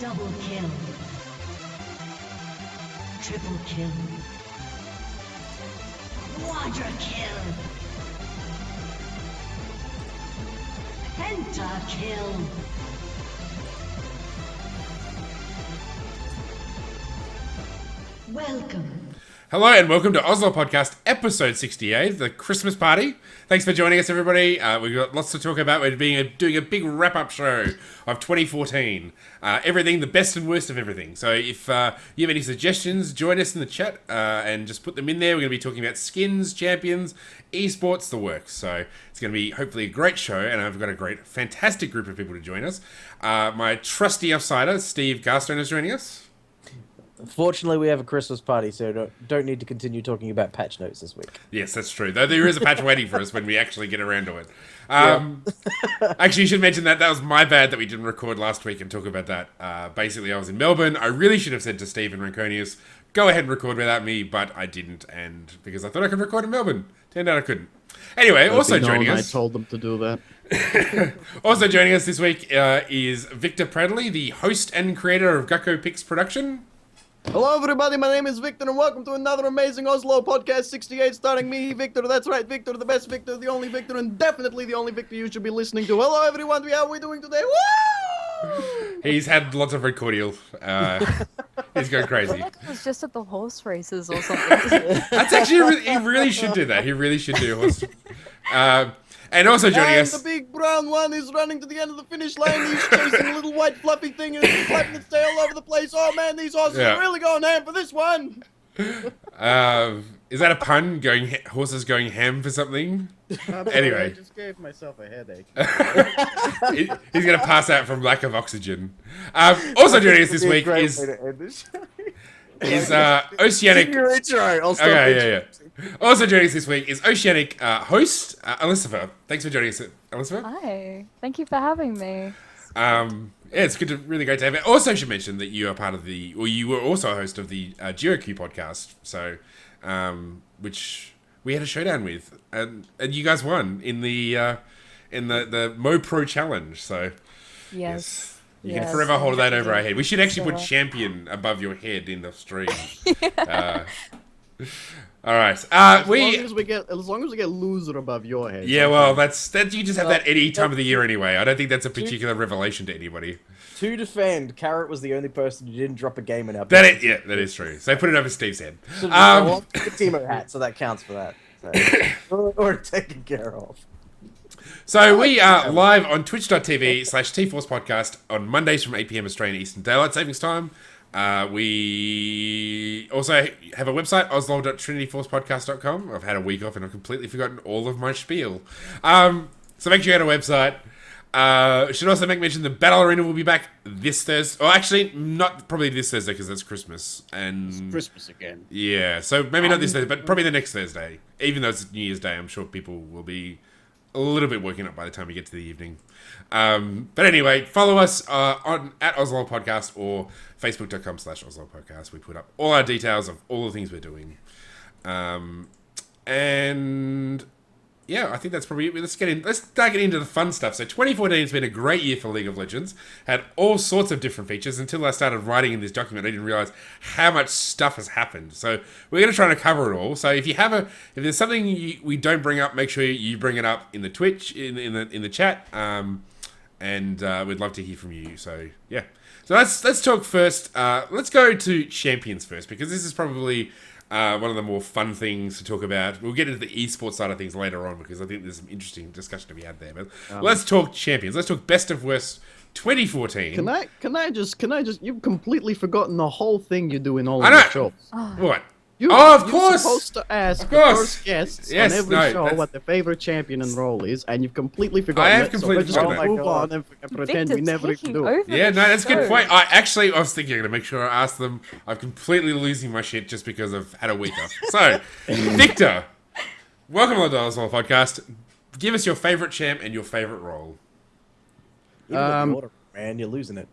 Double kill. Triple kill. Quadra kill. Penta kill. Welcome. Hello and welcome to OzLoL Podcast, episode 68, the Christmas party. Thanks for joining us, everybody. We've got lots to talk about. We're doing a big wrap-up show of 2014. Everything, the best and worst of everything. So if you have any suggestions, join us in the chat and just put them in there. We're going to be talking about skins, champions, esports, the works. So it's going to be hopefully a great show, and I've got a fantastic group of people to join us. My trusty outsider, Steve Garstone, is joining us. Fortunately, we have a Christmas party, so don't need to continue talking about patch notes this week. Yes, that's true. Though there is a patch waiting for us when we actually get around to it. Actually, you should mention that was my bad that we didn't record last week and talk about that. Basically, I was in Melbourne. I really should have said to Steve and Ranconius, go ahead and record without me, but I didn't, and because I thought I could record in Melbourne. Turned out I couldn't. Anyway, also joining us... I told them to do that. Also joining us this week is Victor Pradley, the host and creator of Gucko Picks Production. Hello everybody, my name is Victor and welcome to another amazing OzLoL Podcast 68 starring me, Victor. That's right, Victor, the best Victor, the only Victor, and definitely the only Victor you should be listening to. Hello everyone, how are we doing today? Woo! He's had lots of red cordial. He's going crazy. I feel like it was just at the horse races or something. That's actually, he really should do that. He really should do horse. And also joining us... the big brown one is running to the end of the finish line. He's chasing a little white fluffy thing and he's flapping its tail all over the place. Oh man, these horses are really going ham for this one. Is that a pun? Horses going ham for something? Anyway. I just gave myself a headache. He's going to pass out from lack of oxygen. Also joining us this week is Oceanic... Okay, yeah. Also joining us this week is Oceanic host, Alicifer. Thanks for joining us, Alicifer. Hi. Thank you for having me. Yeah, it's really great to have you. Also should mention that you are part of you were also a host of the GeoQ podcast, so, which we had a showdown with, and you guys won in the Mo Pro Challenge, so. Yes. You can forever hold that over our head. We should actually put champion above your head in the stream. All right. As long as we get loser above your head. Yeah, well, that's you just have that any time of the year anyway. I don't think that's a particular revelation to anybody. To defend, Carrot was the only person who didn't drop a game in our that is true. So put it over Steve's head. I want the Timo hat, so that counts for that. So, already taken care of. So we are live on twitch.tv/TForce Podcast on Mondays from 8 p.m. Australian Eastern Daylight Savings Time. We also have a website, OzLoL.TrinityForcePodcast.com. I've had a week off and I've completely forgotten all of my spiel. So make sure you go to our website. Should also make mention the Battle Arena will be back this Thursday. Or actually, not probably this Thursday because that's Christmas. And It's Christmas again. Yeah, so maybe not this Thursday, but probably the next Thursday. Even though it's New Year's Day, I'm sure people will be a little bit woken up by the time we get to the evening. But anyway, follow us at OzLoL Podcast or Facebook.com/OzLoL Podcast. We put up all our details of all the things we're doing. And yeah, I think that's probably it. Let's start getting into the fun stuff. So 2014 has been a great year for League of Legends. Had all sorts of different features. Until I started writing in this document, I didn't realize how much stuff has happened. So we're going to try to cover it all. So if there's something we don't bring up, make sure you bring it up in the Twitch, in the chat. And we'd love to hear from you. So yeah. So let's talk first. Let's go to champions first, because this is probably one of the more fun things to talk about. We'll get into the esports side of things later on, because I think there's some interesting discussion to be had there. But let's talk champions. Let's talk best of worst 2014. Can I just? You've completely forgotten the whole thing you do in all of the shows. What? You're course. supposed to ask the first guests on every show what their favorite champion and role is, and you've completely forgotten I have completely so forgotten move on and pretend we never even do it. Yeah, no, that's a good point. I was thinking to make sure I asked them. I'm completely losing my shit just because I've had a week off. So, Victor, welcome to the OzLoL Podcast. Give us your favorite champ and your favorite role. Man, you're losing it.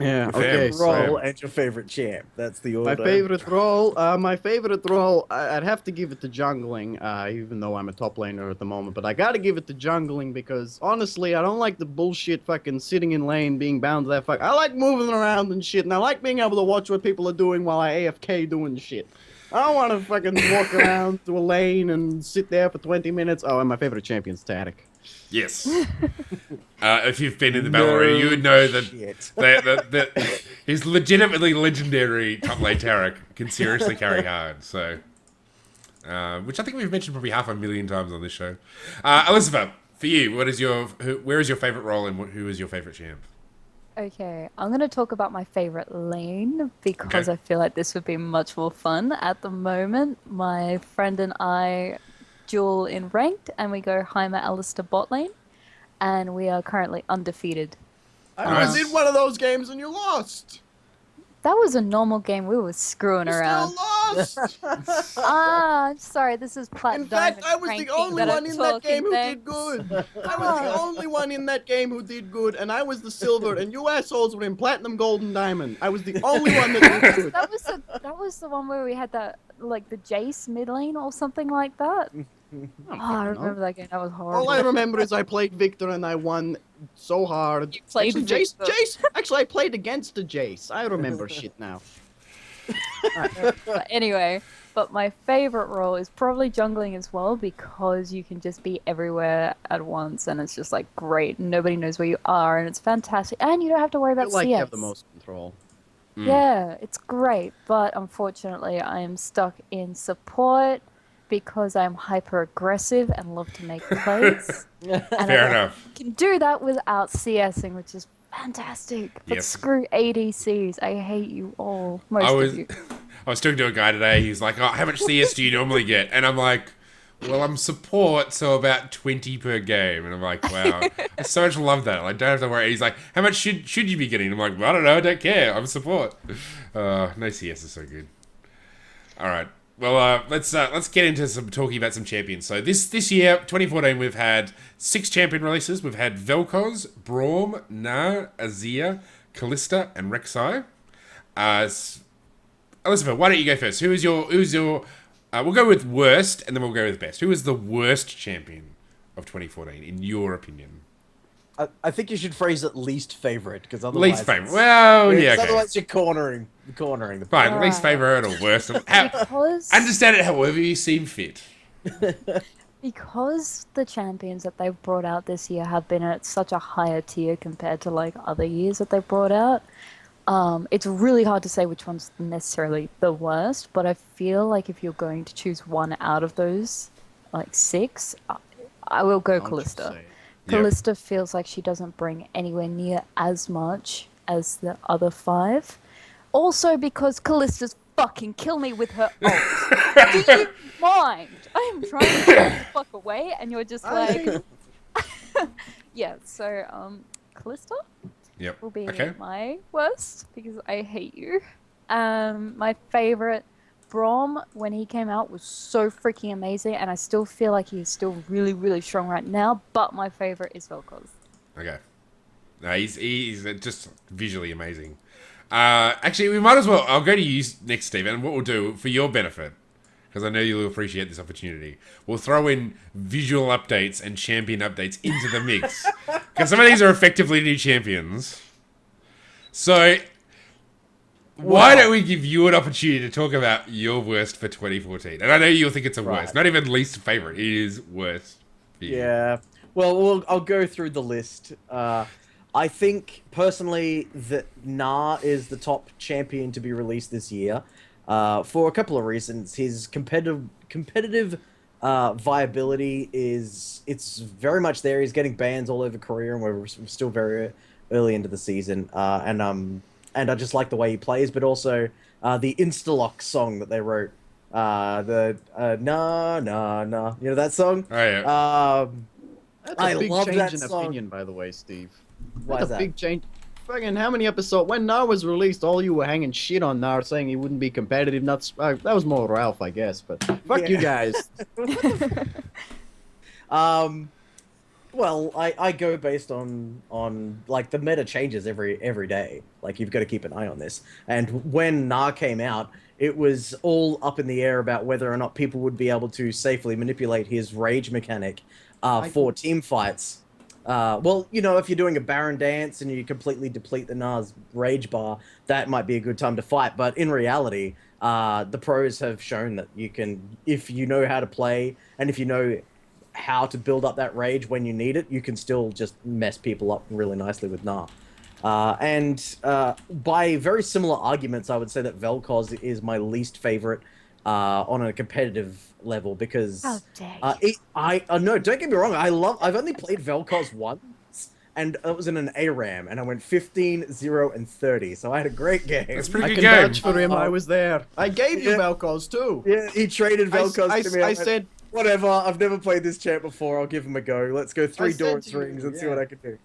Yeah, With okay. him. Role Same. and your favorite champ. That's the order. My favorite role, I'd have to give it to jungling, even though I'm a top laner at the moment. But I gotta give it to jungling because honestly, I don't like the bullshit fucking sitting in lane, being bound to that fuck. I like moving around and shit, and I like being able to watch what people are doing while I AFK doing shit. I don't want to fucking walk around to a lane and sit there for 20 minutes. Oh, and my favorite champion's Tadic. Yes. If you've been in the battle already, you would know Shit. that his legitimately legendary top lane Tarek can seriously carry hard. So, which I think we've mentioned probably 500,000 times on this show. Alicifer, for you, where is your favorite role and who is your favorite champ? Okay, I'm going to talk about my favorite lane because Okay. I feel like this would be much more fun. At the moment, my friend and I duel in ranked and we go Heimer Alistair bot lane and we are currently undefeated. I Nice. did one of those games and you lost. That was a normal game. We were screwing You around. still lost. I'm sorry, this is Plat In fact, Diamond I was the ranking only that one I'm in that game who talking did good. I was the only one in that game who did good, and I was the silver, and you assholes were in platinum, gold, and diamond. I was the only one that did good. That was the one where we had that like the Jace mid lane or something like that. Oh, I remember that game. That was horrible. All I remember is I played Victor and I won so hard. You played Actually, Jace, Victor. Actually, I played against the Jace. I remember shit now. But anyway, but my favorite role is probably jungling as well because you can just be everywhere at once and it's just like great. Nobody knows where you are and it's fantastic. And you don't have to worry I about feel like CS. you have the most control. Yeah, it's great. But unfortunately, I am stuck in support because I'm hyper aggressive and love to make plays. And Fair I enough. can do that without CSing, which is fantastic. But Yes. screw ADCs. I hate you all. Most I was of you. I was talking to a guy today. He's like, "Oh, how much CS do you normally get?" And I'm like, "Well, I'm support, so about 20 per game." And I'm like, "Wow, I so much love that. I don't have to worry." He's like, "How much should you be getting?" I'm like, "Well, I don't know. I don't care. I'm support." No CS is so good. All right. Well, let's get into talking about some champions. So this year, 2014, we've had 6 champion releases. We've had Vel'Koz, Braum, Na, Azir, Kalista, and Rek'Sai. Elizabeth, why don't you go first? Who's your we'll go with worst and then we'll go with best. Who is the worst champion of 2014 in your opinion? I think you should phrase it least favorite because otherwise Least favorite. Well, yeah, okay. Otherwise you're cornering the Fine, Alright. least favorite or worst. Because Understand it however you seem fit. Because the champions that they've brought out this year have been at such a higher tier compared to like other years that they've brought out, it's really hard to say which one's necessarily the worst, but I feel like if you're going to choose one out of those, like 6, I will go Don't you Kalista. say. Yep. Kalista feels like she doesn't bring anywhere near as much as the other 5. Also because Kallista's fucking kill me with her ult. Do you mind? I am trying to get the fuck away and you're just like... Yeah, so, Kalista Yep. will be Okay. my worst because I hate you. My favorite, Braum, when he came out, was so freaking amazing, and I still feel like he's still really, really strong right now. But my favorite is Vel'Koz. Okay. No, he's just visually amazing. Actually, we might as well. I'll go to you next, Stephen. And what we'll do for your benefit, because I know you'll appreciate this opportunity, we'll throw in visual updates and champion updates into the mix. Because some of these are effectively new champions. So, why don't we give you an opportunity to talk about your worst for 2014? And I know you'll think it's a worst. Right. Not even least favorite. It is worst. for you. Yeah. Well, I'll go through the list. I think personally that Na is the top champion to be released this year, for a couple of reasons. His competitive viability it's very much there. He's getting bans all over Korea, and we're still very early into the season. And I just like the way he plays, but also the Instalock song that they wrote, the na na na. You know that song? Oh, yeah. That's I a big love change that in song. opinion, by the way, Steve. Why That's is a that? big change. Fucking how many episodes? When Nar was released, all you were hanging shit on Nar, saying he wouldn't be competitive. Not that was more Ralph, I guess. But fuck you Yeah. guys. Well, I go based on like the meta changes every day. Like you've got to keep an eye on this. And when Na came out, it was all up in the air about whether or not people would be able to safely manipulate his rage mechanic for team fights. Well, you know, if you're doing a Baron dance and you completely deplete the Na's rage bar, that might be a good time to fight. But in reality, the pros have shown that you can, if you know how to play and if you know how to build up that rage when you need it, you can still just mess people up really nicely with Na. And by very similar arguments, I would say that Vel'Koz is my least favorite on a competitive level because How dare you. no, don't get me wrong, I've only played Vel'Koz once, and it was in an ARAM, and I went 15, 0, and 30, so I had a great game. That's a I pretty can good game. vouch for him. I was there. I gave you Yeah. Vel'Koz too. Yeah, he traded Vel'Koz to me. I went, said, whatever, I've never played this champ before, I'll give him a go. Let's go 3 said Doran to you, rings and see yeah. what I can do.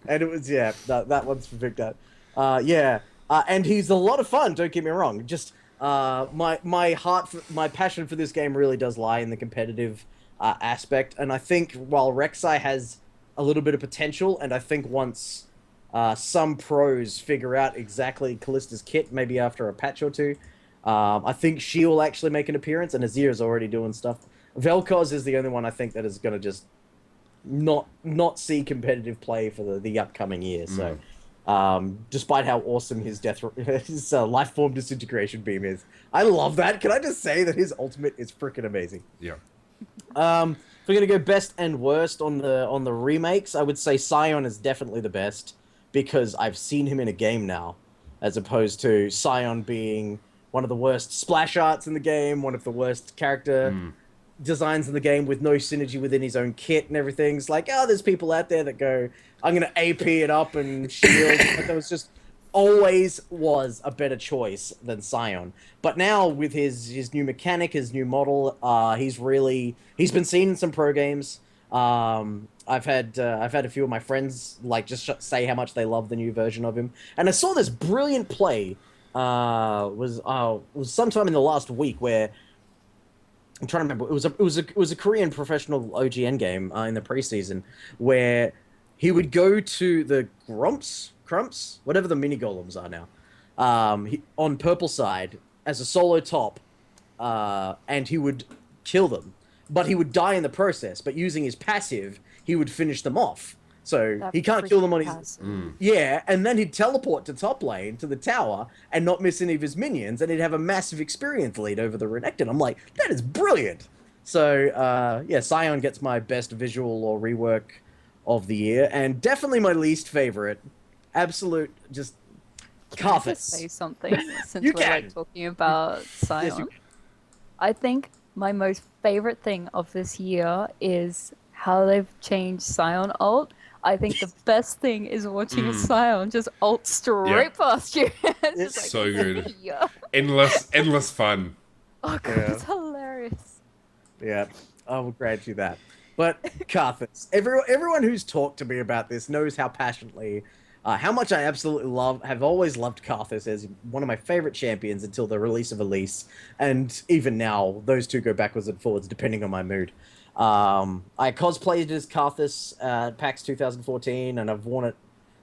And it was, yeah, that one's for Victor. And he's a lot of fun, don't get me wrong. Just, my passion for this game really does lie in the competitive aspect. And I think while Rek'Sai has a little bit of potential, and I think once some pros figure out exactly Kallista's kit, maybe after a patch or two, I think she will actually make an appearance, and Azir's already doing stuff. Vel'Koz is the only one I think that is going to just not see competitive play for the upcoming year. So, despite how awesome his life form disintegration beam is, I love that. Can I just say that his ultimate is freaking amazing? Yeah. If we're gonna go best and worst on the remakes, I would say Sion is definitely the best because I've seen him in a game now, as opposed to Sion being one of the worst splash arts in the game, one of the worst character designs in the game with no synergy within his own kit and everything. It's like, oh, there's people out there that go, I'm going to AP it up and shield. But there was just always was a better choice than Sion. But now with his new mechanic, his new model, he's been seen in some pro games. I've had a few of my friends like just say how much they love the new version of him. And I saw this brilliant play was sometime in the last week where I'm trying to remember. It was a Korean professional OGN game in the preseason where he would go to the Crumps, whatever the mini golems are now, on purple side as a solo top, and he would kill them, but he would die in the process. But using his passive, he would finish them off. So That he can't kill them on his... freaking Yeah, and then he'd teleport to top lane, to the tower, and not miss any of his minions, and he'd have a massive experience lead over the Renekton. I'm like, that is brilliant! So, yeah, Sion gets my best visual or rework of the year, and definitely my least favorite. Absolute, just... Can I just say Karthus. something since You we're can. like talking about Sion? Yes, you can. I think my most favorite thing of this year is how they've changed Sion ult. I think the best thing is watching a Sion just ult straight past you. It's just like, So good. yeah. Endless fun. Oh god, Yeah. it's hilarious. Yeah, I will grant you that. But Karthus, everyone who's talked to me about this knows how passionately, how much I absolutely have always loved Karthus as one of my favorite champions until the release of Elise, and even now those two go backwards and forwards depending on my mood. I cosplayed as Karthus at PAX 2014, and I've worn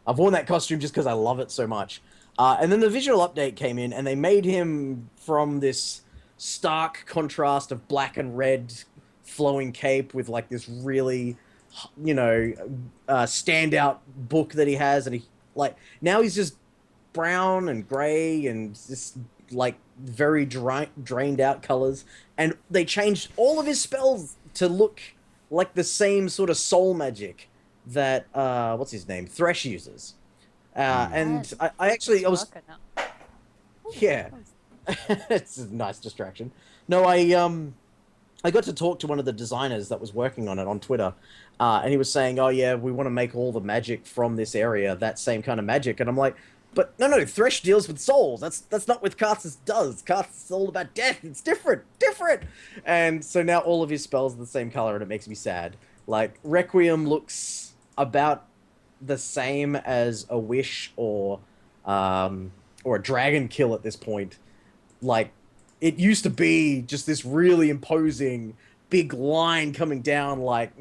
that costume just because I love it so much. And then the visual update came in, and they made him from this stark contrast of black and red flowing cape with like this really, standout book that he has, and now he's just brown and gray and just like very drained out colors, and they changed all of his spells to look like the same sort of soul magic that what's his name, Thresh uses. And I was Darker now. yeah. It's a nice distraction. No, I got to talk to one of the designers that was working on it on Twitter, and he was saying, "Oh yeah, we want to make all the magic from this area that same kind of magic." And I'm like, "But no, Thresh deals with souls. That's not what Karthus does. Karthus is all about death. It's different." And so now all of his spells are the same color, and it makes me sad. Like Requiem looks about the same as a Wish or a Dragon Kill at this point. Like, it used to be just this really imposing big line coming down, like,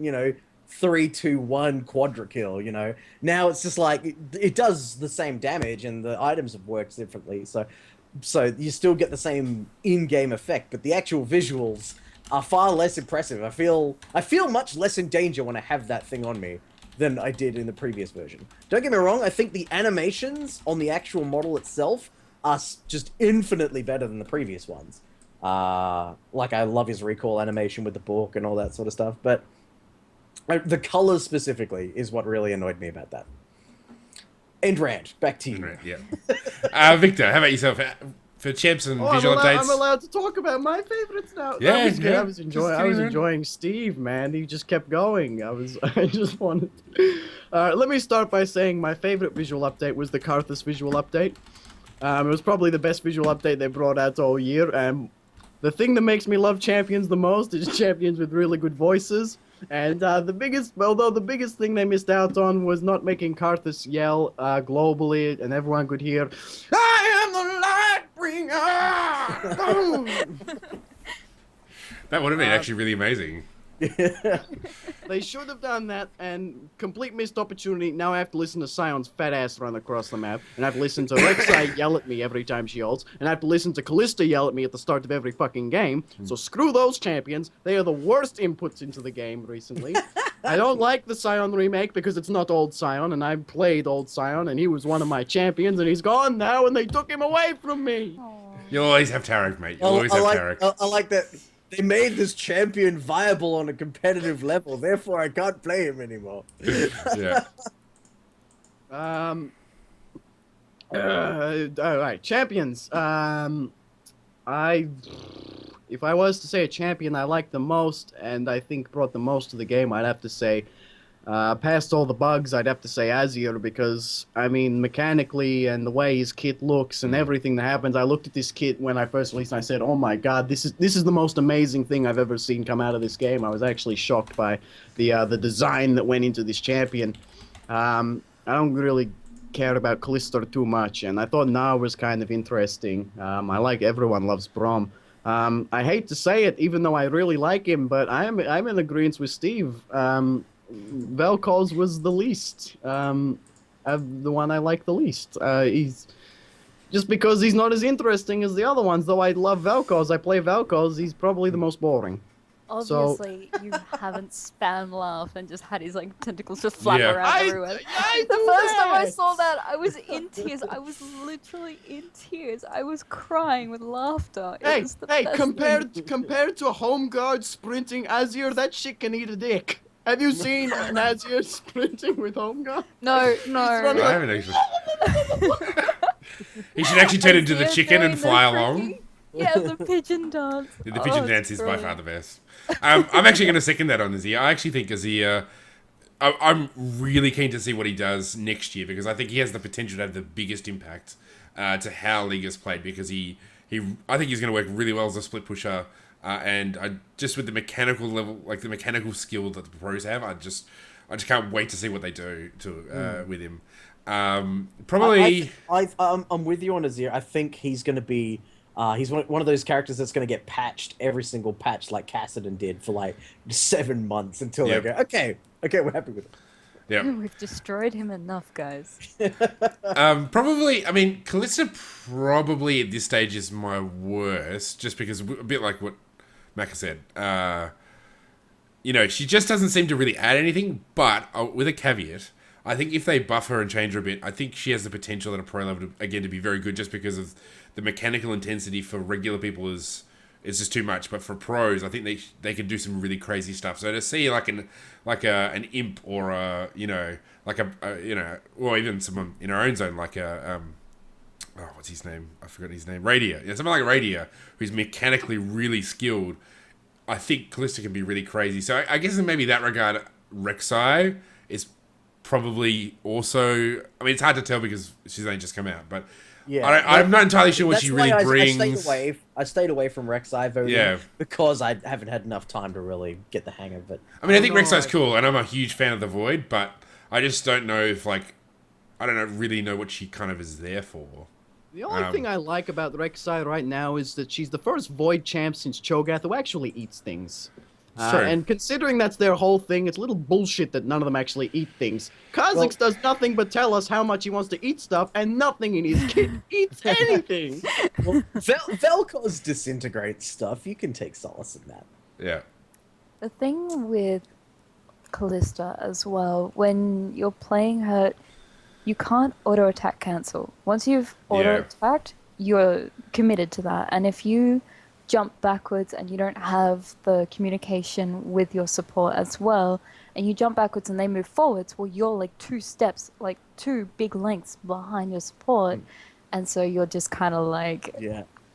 3-2-1 quadra kill, you know. Now it's just like it does the same damage and the items have worked differently. So you still get the same in-game effect, but the actual visuals are far less impressive. I feel much less in danger when I have that thing on me than I did in the previous version. Don't get me wrong, I think the animations on the actual model itself are just infinitely better than the previous ones. Like, I love his recall animation with the book and all that sort of stuff, but the colors specifically is what really annoyed me about that. End rant, back to you. Yeah. Victor, how about yourself? For champs and visual updates? I'm allowed to talk about my favorites now. Yeah, that was good. yeah. I was enjoying Steve, man. He just kept going. I just wanted. Let me start by saying my favorite visual update was the Karthus visual update. It was probably the best visual update they brought out all year. The thing that makes me love champions the most is champions with really good voices. And the biggest thing they missed out on was not making Karthus yell globally and everyone could hear, "I am the light bringer!" That would have been actually really amazing. They should have done that, and complete missed opportunity. Now I have to listen to Sion's fat ass run across the map, and I have to listen to Rek'Sai yell at me every time she ults, and I have to listen to Kalista yell at me at the start of every fucking game. So screw those champions. They are the worst inputs into the game recently. I don't like the Sion remake because it's not old Sion, and I played old Sion, and he was one of my champions, and he's gone now, and they took him away from me. You'll always have Tarek, mate. You'll always have Tarek. I like that. They made this champion viable on a competitive level, therefore I can't play him anymore. Yeah. All right, champions. If I was to say a champion I like the most, and I think brought the most to the game, I'd have to say, past all the bugs, I'd have to say Azir, because, I mean, mechanically and the way his kit looks and everything that happens, I looked at this kit when I first released and I said, oh my god, this is the most amazing thing I've ever seen come out of this game. I was actually shocked by the design that went into this champion. I don't really care about Kalista too much, and I thought Nah was kind of interesting. I like everyone loves Braum. I hate to say it, even though I really like him, but I'm in agreement with Steve. Vel'Koz was the least. The one I like the least. He's just because he's not as interesting as the other ones. Though I love Vel'Koz, I play Vel'Koz. He's probably the most boring. Obviously, you haven't spam laugh and just had his like tentacles just flap around everywhere. I The first time I saw that, I was in tears. I was literally in tears. I was crying with laughter. It was the best compared to a home guard sprinting Azir, that shit can eat a dick. Have you seen an Azir sprinting with home guard? No. I haven't actually. He should actually turn into the chicken and fly along. Yeah, the pigeon dance. The pigeon dance is by far the best. I'm actually going to second that on Azir. I actually think Azir... I'm really keen to see what he does next year, because I think he has the potential to have the biggest impact to how League is played, because I think he's going to work really well as a split pusher, and just with the mechanical level, like the mechanical skill that the pros have, I just can't wait to see what they do with him. Probably... I'm with you on Azir. I think he's going to be... he's one of those characters that's going to get patched every single patch like Kassadin did for like 7 months until they go, okay, we're happy with it. Yeah, We've destroyed him enough, guys. Probably, I mean, Kalista probably at this stage is my worst, just because, a bit like what Maka said, she just doesn't seem to really add anything, but with a caveat, I think if they buff her and change her a bit, I think she has the potential at a pro level to be very good, just because of the mechanical intensity for regular people is just too much. But for pros, I think they can do some really crazy stuff. So to see like an imp or or even someone in our own zone like what's his name? I forgot his name. Radia. Yeah, someone like Radia, who's mechanically really skilled. I think Kalista can be really crazy. So I guess in maybe that regard, Rek'Sai is probably also... I mean, it's hard to tell because she's only just come out, but yeah, I'm not entirely sure what she really brings. I stayed away from Rek'Sai because I haven't had enough time to really get the hang of it. I mean, I think Rek'Sai's cool, and I'm a huge fan of the Void, but I just don't know if, I don't really know what she kind of is there for. The only thing I like about Rek'Sai right now is that she's the first Void champ since Cho'Gath who actually eats things. True. And considering that's their whole thing, it's a little bullshit that none of them actually eat things. Kha'Zix does nothing but tell us how much he wants to eat stuff, and nothing in his kit eats anything. Well, Vel'Koz disintegrates stuff. You can take solace in that. Yeah. The thing with Callista as well, when you're playing her, you can't auto attack cancel. Once you've auto attacked, you're committed to that. And if you jump backwards and you don't have the communication with your support as well, and you jump backwards and they move forwards, well, you're like 2 steps, like 2 big lengths behind your support. And so you're just kind of like,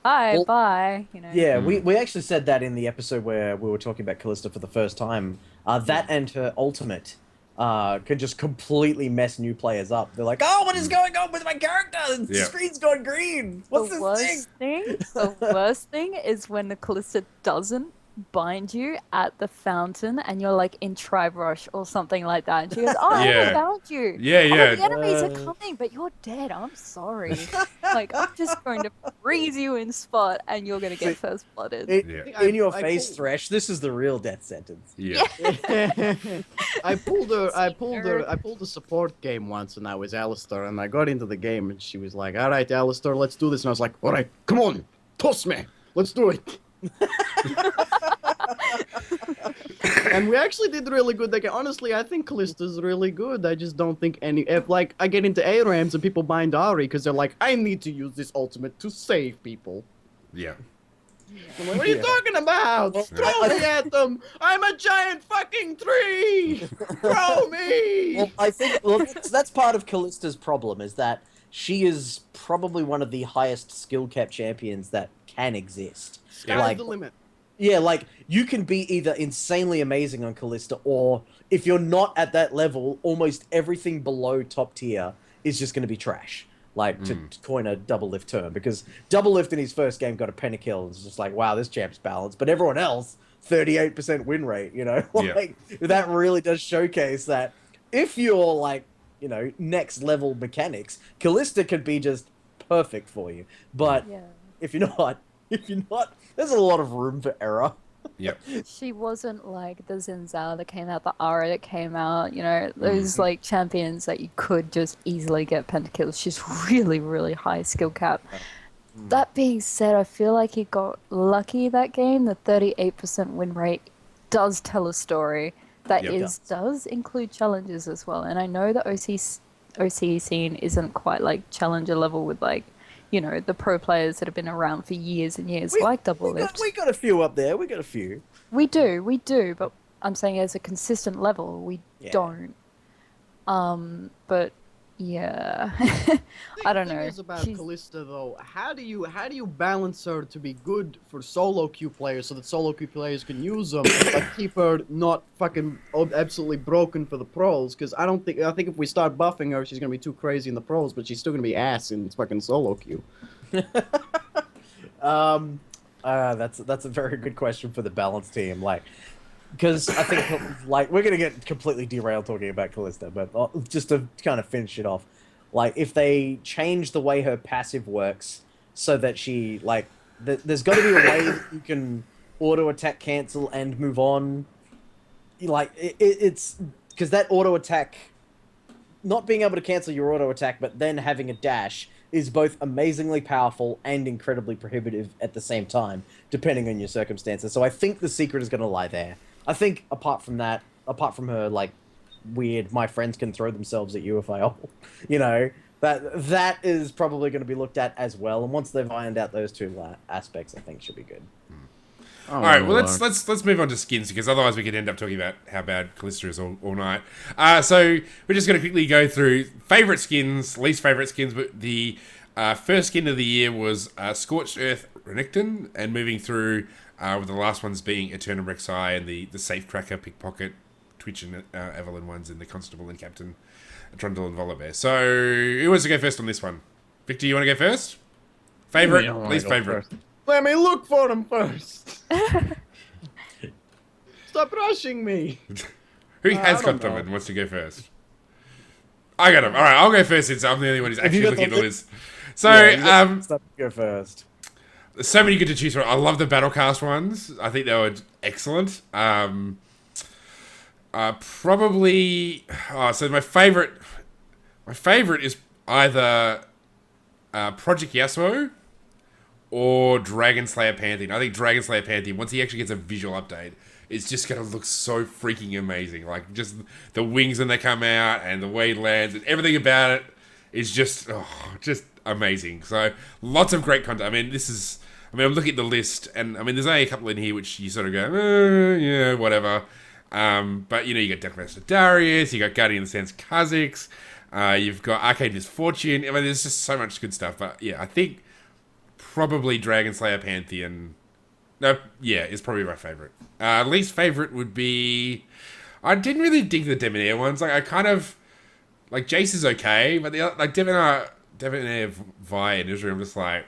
bye, you know. Yeah, we actually said that in the episode where we were talking about Callista for the first time. That and her ultimate can just completely mess new players up. They're like, oh, what is going on with my character? The screen's going green. What's this thing? The worst thing is when the Callista doesn't bind you at the fountain and you're like in Tribe Rush or something like that. And she goes, I haven't found you. Yeah. Oh, the enemies are coming, but you're dead. I'm sorry. Like, I'm just going to freeze you in spot and you're going to get first blooded. In your face, Thresh, this is the real death sentence. Yeah. I pulled a support game once, and I was Alistar, and I got into the game, and she was like, all right, Alistar, let's do this. And I was like, all right, come on, toss me. Let's do it. And we actually did really good. Like, honestly, I think Callista's really good. I just don't think if I get into ARAMs and people bind Ari because they're like, I need to use this ultimate to save people. Yeah. I'm like, what are you talking about? Throw me at them! I'm a giant fucking tree! Throw me! Well, I think that's part of Callista's problem, is that she is probably one of the highest skill cap champions that can exist. Sky's the limit. Yeah, like, you can be either insanely amazing on Callista, or if you're not at that level, almost everything below top tier is just going to be trash. Like, to coin a double lift term, because double lift in his first game got a pentakill, and it's just like, wow, this champ's balanced. But everyone else, 38% win rate, you know? Like, that really does showcase that if you're, like, you know, next level mechanics, Callista could be just perfect for you. But if you're not, there's a lot of room for error. Yep. She wasn't like the Zinzao that came out, the Ara that came out, you know, those like champions that you could just easily get pentakills. She's really, really high skill cap. That being said, I feel like he got lucky that game. The 38% win rate does tell a story that does include challenges as well. And I know the OC scene isn't quite like challenger level with like, you know, the pro players that have been around for years and years, like Double Lift. We got a few up there. We got a few. We do. But I'm saying as a consistent level, we don't. But yeah, I don't know. The thing is about Callista though, how do you balance her to be good for solo queue players so that solo queue players can use them, but keep her not fucking absolutely broken for the pros? Because I think if we start buffing her, she's gonna be too crazy in the pros, but she's still gonna be ass in fucking solo queue. That's a very good question for the balance team. Like, because I think, like, we're going to get completely derailed talking about Callista, but just to kind of finish it off, like, if they change the way her passive works so that she, like, there's got to be a way that you can auto-attack cancel and move on. Like, it's... Because that auto-attack... Not being able to cancel your auto-attack, but then having a dash is both amazingly powerful and incredibly prohibitive at the same time, depending on your circumstances. So I think the secret is going to lie there. I think apart from her, like, weird, my friends can throw themselves at you if I ult, you know, that is probably going to be looked at as well. And once they've ironed out those two aspects, I think should be good. All right, well, let's move on to skins, because otherwise we could end up talking about how bad Callista is all night. So we're just going to quickly go through favourite skins, least favourite skins. But the first skin of the year was Scorched Earth Renekton, and moving through with the last ones being Eternum Rek'Sai and the Safe Tracker, Pickpocket, Twitch and Evelyn ones, and the Constable and Captain, Trundle and Volibear. So who wants to go first on this one? Victor, you want to go first? Favourite, least favourite? Let me look for them first. Stop rushing me. Who has got them and wants to go first? I got them. All right, I'll go first since I'm the only one who's actually looking at the list. So, Go first. There's so many good to choose from. I love the Battlecast ones. I think they were excellent. Probably. So my favorite is either Project Yasuo or Dragon Slayer Pantheon. I think Dragon Slayer Pantheon, once he actually gets a visual update, it's just going to look so freaking amazing. Like, just the wings when they come out and the way he lands and everything about it is just amazing. So, lots of great content. I'm looking at the list, and there's only a couple in here which you sort of go, yeah, whatever. But, you got Deathmaster Darius, you got Guardian of the Sands Kha'Zix, you've got Arcade Misfortune. There's just so much good stuff. But, yeah, I think probably Dragon Slayer Pantheon. No, yeah, is probably my favorite. Least favorite would be... I didn't really dig the Debonair ones. Like, I kind of... Like, Jace is okay, but the like Debonair Vi and Israel, I'm just like,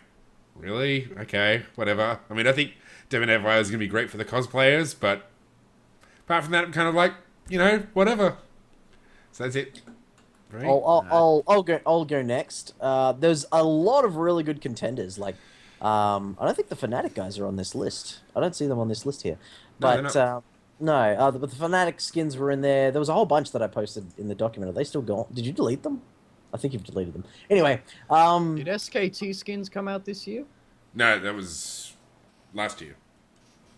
really? Okay, whatever. I think Debonair Vi is going to be great for the cosplayers, but apart from that, I'm kind of like, whatever. So that's it. Right? I'll go next. There's a lot of really good contenders. Like, I don't think the Fnatic guys are on this list. I don't see them on this list here. But but the Fnatic skins were in there. There was a whole bunch that I posted in the document. Are they still gone? Did you delete them? I think you've deleted them. Anyway, did SKT skins come out this year? No, that was last year.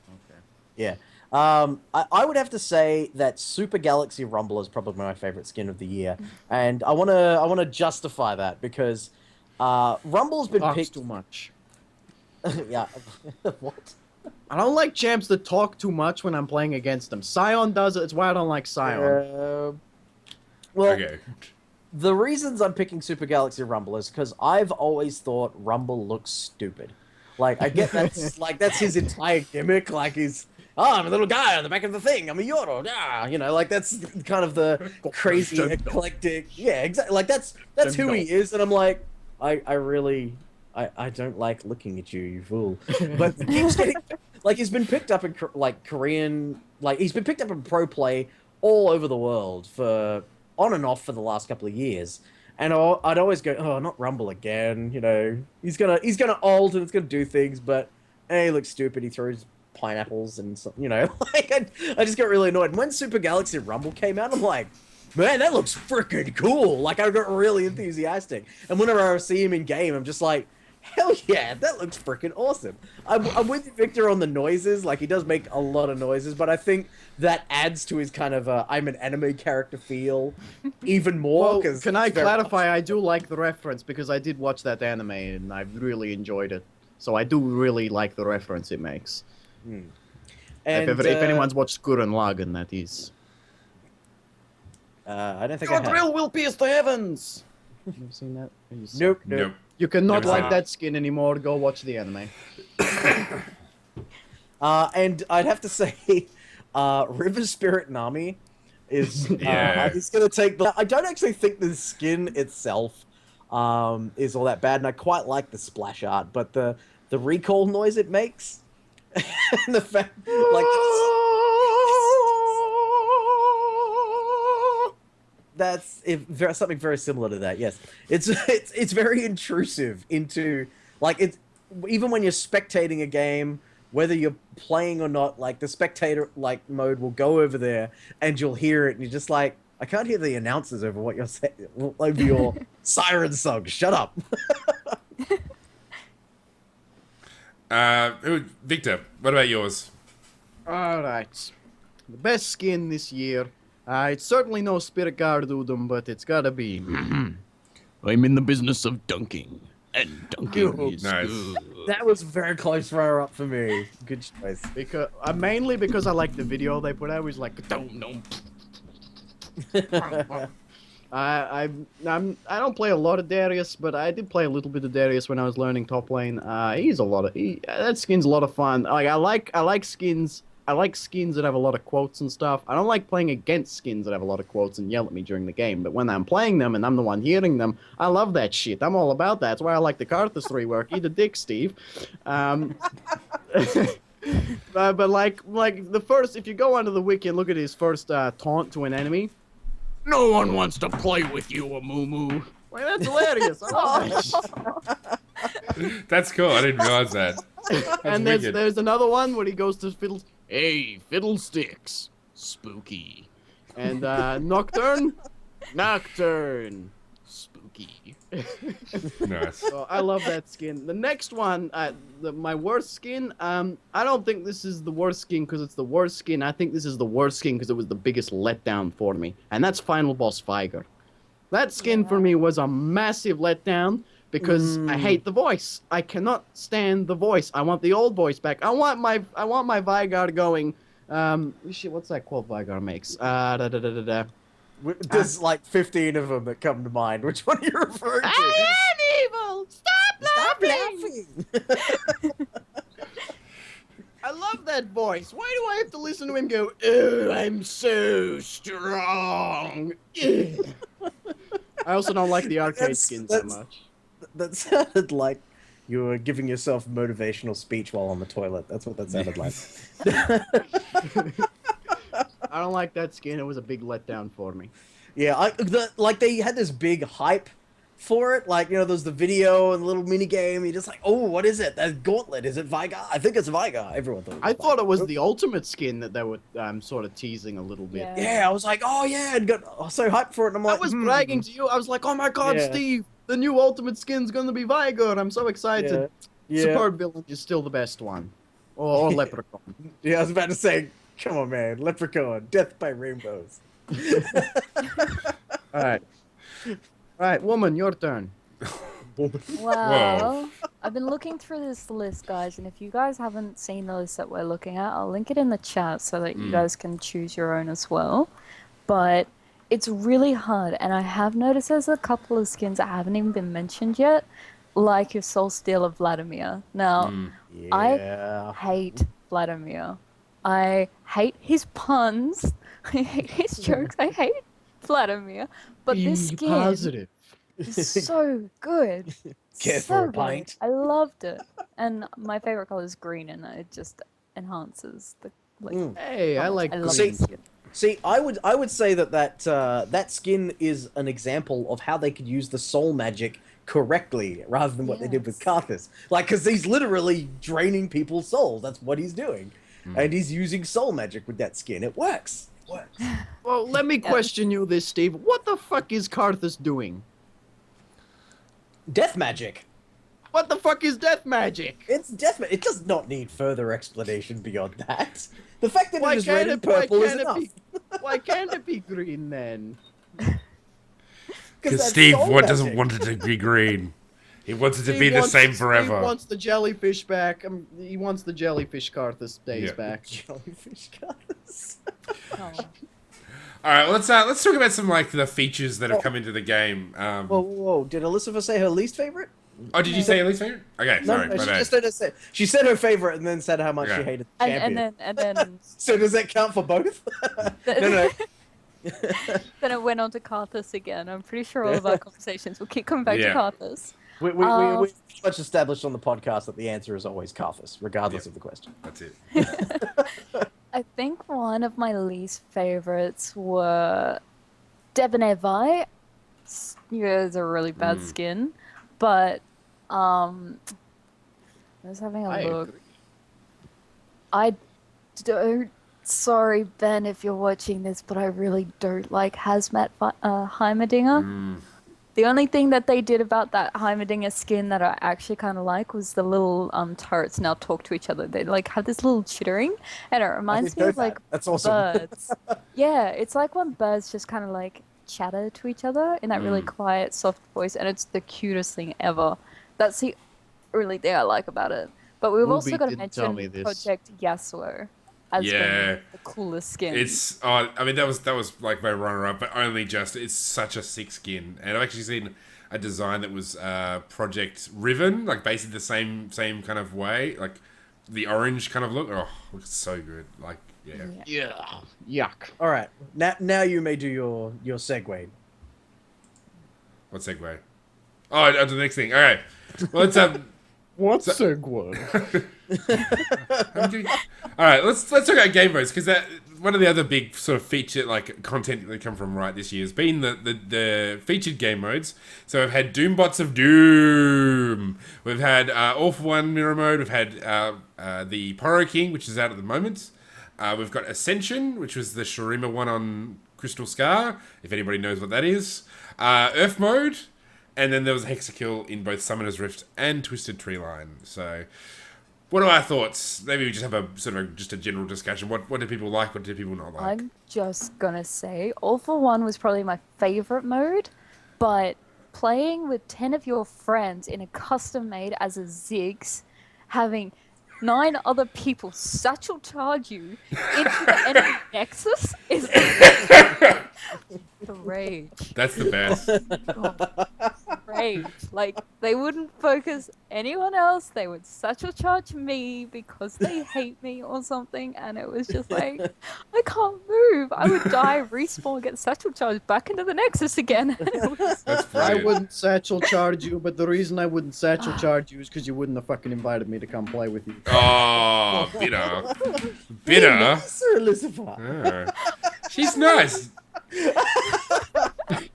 Okay. Yeah. I would have to say that Super Galaxy Rumble is probably my favorite skin of the year, and I wanna justify that because Rumble's been picked too much. Yeah. What? I don't like champs that talk too much when I'm playing against them. Sion does it. It's why I don't like Sion. Well, Okay. the reasons I'm picking Super Galaxy Rumble is because I've always thought Rumble looks stupid. Like, I get that's like that's his entire gimmick. Like, I'm a little guy on the back of the thing. I'm a Yoro. That's kind of the crazy eclectic. Yeah, exactly. Like that's who he is, and I'm like, I don't like looking at you, you fool. But he keeps getting, like, he's been picked up in Korean, like he's been picked up in pro play all over the world for on and off for the last couple of years. And I'd always go, oh, not Rumble again. He's gonna ult and it's gonna do things, but he looks stupid. He throws pineapples and like I just got really annoyed. And when Super Galaxy Rumble came out, I'm like, man, that looks freaking cool. Like, I got really enthusiastic. And whenever I see him in game, I'm just like, hell yeah, that looks freaking awesome. I'm with Victor on the noises. Like, he does make a lot of noises, but I think that adds to his kind of I'm an anime character feel even more. Well, can I clarify? I do like the reference because I did watch that anime and I really enjoyed it. So I do really like the reference it makes. And, if anyone's watched Gurren Lagann, that is. I don't think Your I have. drill will pierce the heavens! Have you seen that? Nope. You cannot Never like seen that skin anymore. Go watch the anime. And I'd have to say, River Spirit Nami is is going to take the... I don't actually think the skin itself is all that bad, and I quite like the splash art, but the recoil noise it makes, and the fact, like... That's something very similar to that. Yes, it's very intrusive into, like, it's even when you're spectating a game, whether you're playing or not. Like, the spectator mode will go over there and you'll hear it, and you're just like, I can't hear the announcers over what you're saying over your siren song. Shut up. Victor, what about yours? All right, the best skin this year. It's certainly no Spirit Guard Udum, but it's gotta be. I'm in the business of dunking, and dunking is Nice. good. That was a very close runner-up for me. Good choice. Because mainly because I like the video they put out. It was like, don't. I don't play a lot of Darius, but I did play a little bit of Darius when I was learning top lane. That skin's a lot of fun. Like, I like skins. I like skins that have a lot of quotes and stuff. I don't like playing against skins that have a lot of quotes and yell at me during the game. But when I'm playing them and I'm the one hearing them, I love that shit. I'm all about that. That's why I like the Karthus rework. Eat a dick, Steve. But like the first, if you go onto the wiki and look at his first taunt to an enemy, no one wants to play with you, Amumu. Like, that's hilarious. I love that shit. That's cool. I didn't realize that. And wicked. there's another one where he goes to Fiddles. Hey, Fiddlesticks, spooky. And Nocturne, spooky. Nice. So I love that skin. The next one, my worst skin. I don't think this is the worst skin because it's the worst skin. I think this is the worst skin because it was the biggest letdown for me, and that's Final Boss Viger. That skin for me was a massive letdown because I hate the voice. I cannot stand the voice. I want the old voice back. I want my Vigar going. Shit, what's that quote Vigar makes? There's like 15 of them that come to mind. Which one are you referring to? I am evil. Stop laughing. I love that voice. Why do I have to listen to him go, oh, I'm so strong? I also don't like the arcade skins so much. That sounded like you were giving yourself motivational speech while on the toilet. That's what that sounded like. I don't like that skin. It was a big letdown for me. Yeah, they had this big hype for it. Like, there's the video and the little mini game. You're just like, oh, what is it? That gauntlet. Is it Vigar? I think it's Vigar. Everyone thought it was I thought Vigar. it was the ultimate skin that they were sort of teasing a little bit. Yeah, I was like, oh yeah, and got so hyped for it. And I'm like, I was bragging to you. I was like, oh my god, Yeah. Steve, the new ultimate skin's gonna be Vigar. I'm so excited. Yeah. Superb Villain is still the best one. Or Leprechaun. Yeah, I was about to say, come on, man, Leprechaun, Death by Rainbows. Alright. Alright, woman, your turn. Well, I've been looking through this list, guys, and if you guys haven't seen the list that we're looking at, I'll link it in the chat so that you guys can choose your own as well. But it's really hard, and I have noticed there's a couple of skins that haven't even been mentioned yet, like your Soul Stealer Vladimir. Now, Yeah. I hate Vladimir. I hate his puns. I hate his jokes. I hate Vladimir. But this skin Positive. is so good. Care So for a good. pint. I loved it. And my favorite color is green, and it just enhances the Hey, I like I love green it. skin. See, I would say that skin is an example of how they could use the soul magic correctly rather than what they did with Karthus. Like, because he's literally draining people's souls. That's what he's doing. And he's using soul magic with that skin. It works. It works. Well, let me question you this, Steve. What the fuck is Karthus doing? Death magic. What the fuck is death magic? It's death magic. It does not need further explanation beyond that. The fact that it is red and purple is enough. Why can't it be green then? Because that's Steve soul doesn't magic. want it to be green. He wants it to Steve be the wants- same forever. Steve wants the jellyfish back. He wants the jellyfish Karthus days Yeah. back. Jellyfish colors. Oh. All right, let's talk about some like the features that have come into the game. Whoa. Did Alicifer say her least favorite? Oh, did you say your least favorite? Okay, sorry, my she bad. just she said her favorite and then said how much Okay. she hated the champion. And then So does that count for both? No. then it went on to Karthus again. I'm pretty sure all of our conversations will keep coming back Yeah. to Karthus. We pretty much established on the podcast that the answer is always Karthus, regardless of the question. That's it. I think one of my least favorites were Debonair Vi. It's a really bad skin, but I was having a I look. agree. I don't. Sorry, Ben, if you're watching this, but I really don't like Hazmat Heimerdinger. The only thing that they did about that Heimerdinger skin that I actually kind of like was the little turrets now talk to each other. They like have this little chittering, and it reminds me know of that. like That's awesome. birds. Yeah, it's like when birds just kind of like chatter to each other in that really quiet, soft voice, and it's the cutest thing ever. That's the only thing I like about it. But we've Ruby also got to didn't tell me mention this. Project Yasuo as Yeah. being the coolest skin. It's I mean that was like my runner up, but only just it's such a sick skin. And I've actually seen a design that was Project Riven, like basically the same kind of way, like the orange kind of look. Oh, looks so good. Like yeah. Yuck. All right, now you may do your segue. What segue? Oh, to the next thing. All right. Well, let's What's segue? All right, let's talk about game modes because one of the other big sort of feature like content that come from Riot this year has been the featured game modes. So we've had Doombots of Doom, we've had All for One mirror mode, we've had the Poro King, which is out at the moment. We've got Ascension, which was the Shurima one on Crystal Scar, if anybody knows what that is. Earth mode, and then there was a Hexakill in both Summoner's Rift and Twisted Treeline. So, what are our thoughts? Maybe we just have a sort of just a general discussion. What do people like? What do people not like? I'm just gonna say, All for One was probably my favorite mode, but playing with 10 of your friends in a custom made as a Ziggs, having 9 other people satchel charge you into the enemy nexus is the rage. That's the best. God, rage. Like, they wouldn't focus anyone else. They would satchel charge me because they hate me or something. And it was just like, I can't move. I would die, respawn, get satchel charged back into the nexus again. And it was... That's I brilliant. wouldn't satchel charge you, but the reason I wouldn't satchel charge you is because you wouldn't have fucking invited me to come play with you. Oh, bitter. Bitter. Sir Alicifer. She's nice.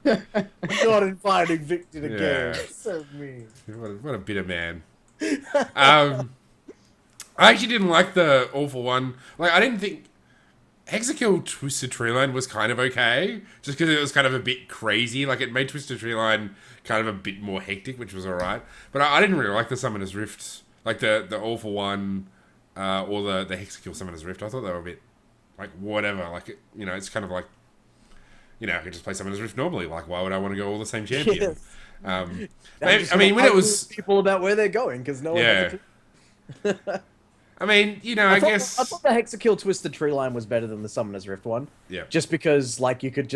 Not inviting Victor to Yeah. game. So mean. What a bitter man. I actually didn't like the All for One. Like, I didn't think Hexakill Twisted Treeline was kind of okay, just because it was kind of a bit crazy. Like, it made Twisted Treeline kind of a bit more hectic, which was alright. But I didn't really like the Summoner's Rift, like the All for One, or the Hexakill Summoner's Rift. I thought they were a bit like whatever. Like, it's kind of like, I could just play Summoner's Rift normally. Like, why would I want to go all the same champion? Yes. I mean, when it was people about where they're going because no one has a clue. I mean, I guess thought the Hexakill Twisted Treeline was better than the Summoner's Rift one. Yeah. Just because, like, you could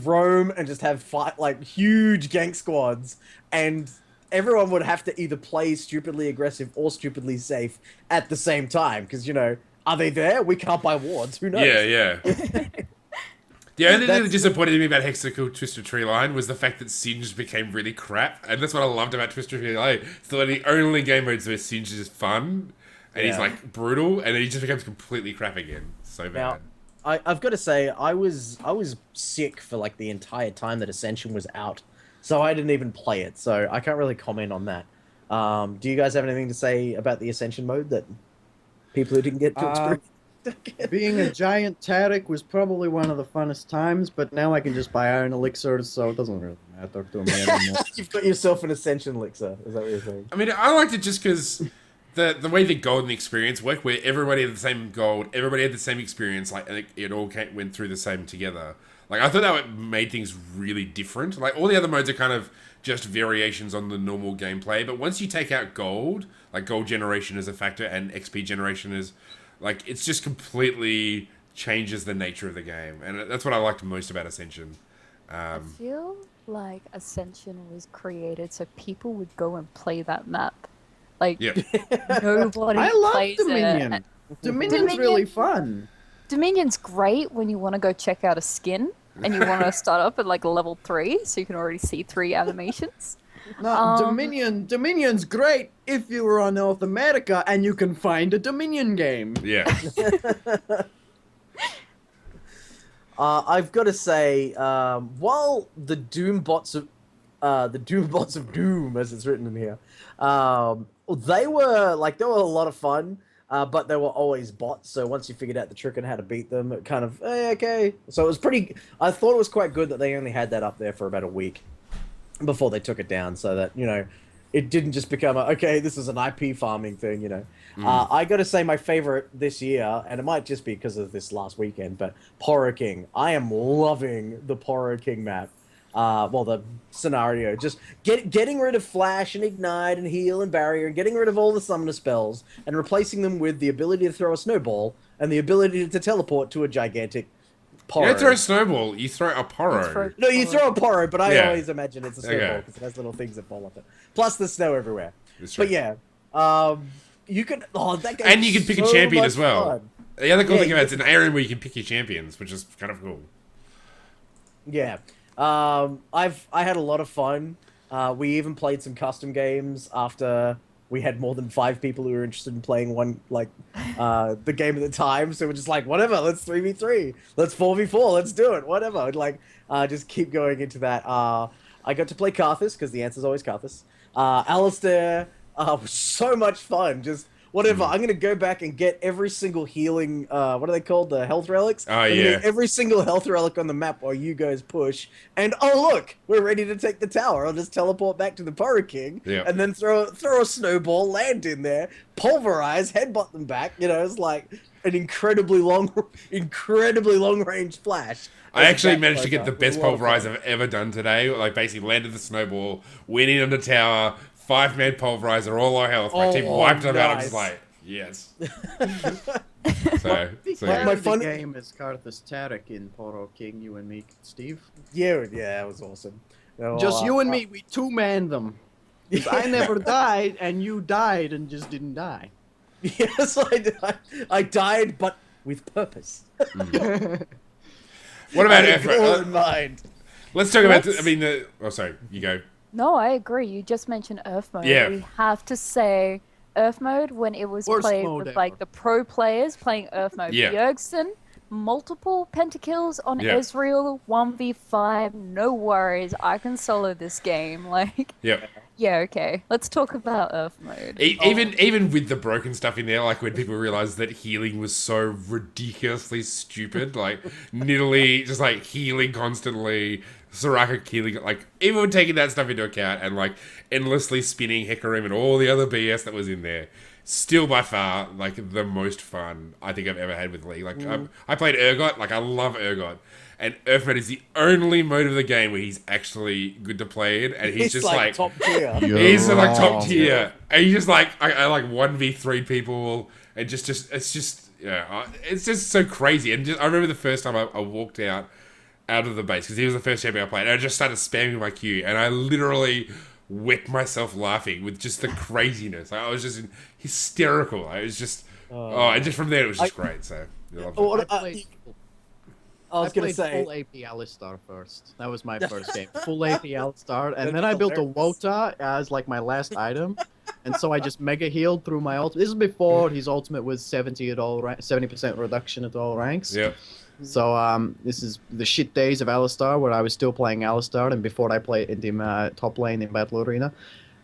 roam and just have fight like huge gank squads, and everyone would have to either play stupidly aggressive or stupidly safe at the same time. Because are they there? We can't buy wards. Who knows? Yeah. The only thing that disappointed me about Hexakill Twisted Treeline was the fact that Singe became really crap, and that's what I loved about Twisted Treeline. It's the only game modes where Singe is fun, and he's like brutal, and then he just becomes completely crap again. So bad. Now, I've got to say, I was sick for like the entire time that Ascension was out, so I didn't even play it. So I can't really comment on that. Do you guys have anything to say about the Ascension mode that people who didn't get to experience? Being a giant Taric was probably one of the funnest times, but now I can just buy Iron Elixirs, so it doesn't really matter to me anymore. You've got yourself an Ascension elixir. Is that what you're saying? I mean, I liked it just because the way the golden experience worked, where everybody had the same gold, everybody had the same experience, like it all went through the same together. Like, I thought that made things really different. Like, all the other modes are kind of just variations on the normal gameplay, but once you take out gold, like gold generation is a factor and XP generation is, like, it's just completely changes the nature of the game, and that's what I liked most about Ascension. I feel like Ascension was created so people would go and play that map. Like, nobody I love plays Dominion. it. Dominion's really fun. Dominion's great when you want to go check out a skin and you want to start up at like level 3, so you can already see 3 animations. No, Dominion's great if you were on North America and you can find a Dominion game. Yeah. I've got to say, while the Doombots of Doom, as it's written in here, they were a lot of fun, but they were always bots. So once you figured out the trick and how to beat them, it kind of okay. So it was pretty. I thought it was quite good that they only had that up there for about a week before they took it down, so that it didn't just become this is an IP farming thing. I got to say my favorite this year, and it might just be because of this last weekend, but Poro King. I am loving the Poro King map. The scenario, just getting rid of Flash and Ignite and Heal and Barrier, and getting rid of all the summoner spells, and replacing them with the ability to throw a snowball and the ability to teleport to a gigantic Poro. You don't throw a snowball, you throw a Poro. No, you throw a Poro, but I Yeah. always imagine it's a snowball because it has little things that fall off it. Plus, there's snow everywhere. That's true. But yeah, you can. Oh, that game. And you can pick a champion as well. Fun. The other cool Yeah, thing about it's an area where you can pick your champions, which is kind of cool. Yeah. I had a lot of fun. We even played some custom games after we had more than 5 people who were interested in playing the game at the time. So we're just like, whatever, let's 3v3, let's 4v4, let's do it, whatever. And just keep going into that. I got to play Karthus because the answer is always Karthus. Alistair was so much fun. Just whatever. I'm gonna go back and get every single healing. What are they called? The health relics. Oh yeah. Every single health relic on the map while you guys push. And oh look, we're ready to take the tower. I'll just teleport back to the Pyro King. Yeah. And then throw a snowball, land in there, pulverize, headbutt them back. It's like an incredibly long range flash. I actually managed to get the best pulverize I've ever done today. Like, basically landed the snowball, went in on the tower, 5-man pulverizer, all our health. My team wiped them out. I'm just like, yes. My fun game is Karthus Tarek in Poro King, you and me, Steve. Yeah, that was awesome. Just you and me, we 2-man them. 'Cause I never died, and you died and just didn't die. Yes, I died, but with purpose. What about in mind? Let's talk about. Sorry, you go. No, I agree. You just mentioned Earth mode. Yeah. We have to say Earth mode when it was Worst played mode with ever. the pro players playing Earth mode. Yeah. Bjergsen, multiple pentakills on Yeah. Ezreal, 1v5, no worries. I can solo this game. Yeah. Yeah, okay. Let's talk about Earth mode. Even with the broken stuff in there, like when people realized that healing was so ridiculously stupid, like Nidalee just like healing constantly, Soraka healing, like even when taking that stuff into account and like endlessly spinning Hecarim and all the other BS that was in there, still by far like the most fun I think I've ever had with League. Like I played Urgot, like I love Urgot. And Earth mode is the only mode of the game where he's actually good to play in, and he's just like top tier. he's like top tier, and you just like I like 1v3 people, and it's just so crazy. And I remember the first time I walked out of the base because he was the first champion I played, and I just started spamming my Q, and I literally whipped myself laughing with just the craziness. I was just hysterical. I was just and just from there it was just great. So I was going to played say... full AP Alistar first. That was my first game. Full AP Alistar. And then I built a Wota as like my last item. And so I just mega healed through my ultimate. This is before his ultimate was 70% reduction at all ranks. yeah. So this is the shit days of Alistar where I was still playing Alistar and before I played in the top lane in Battle Arena.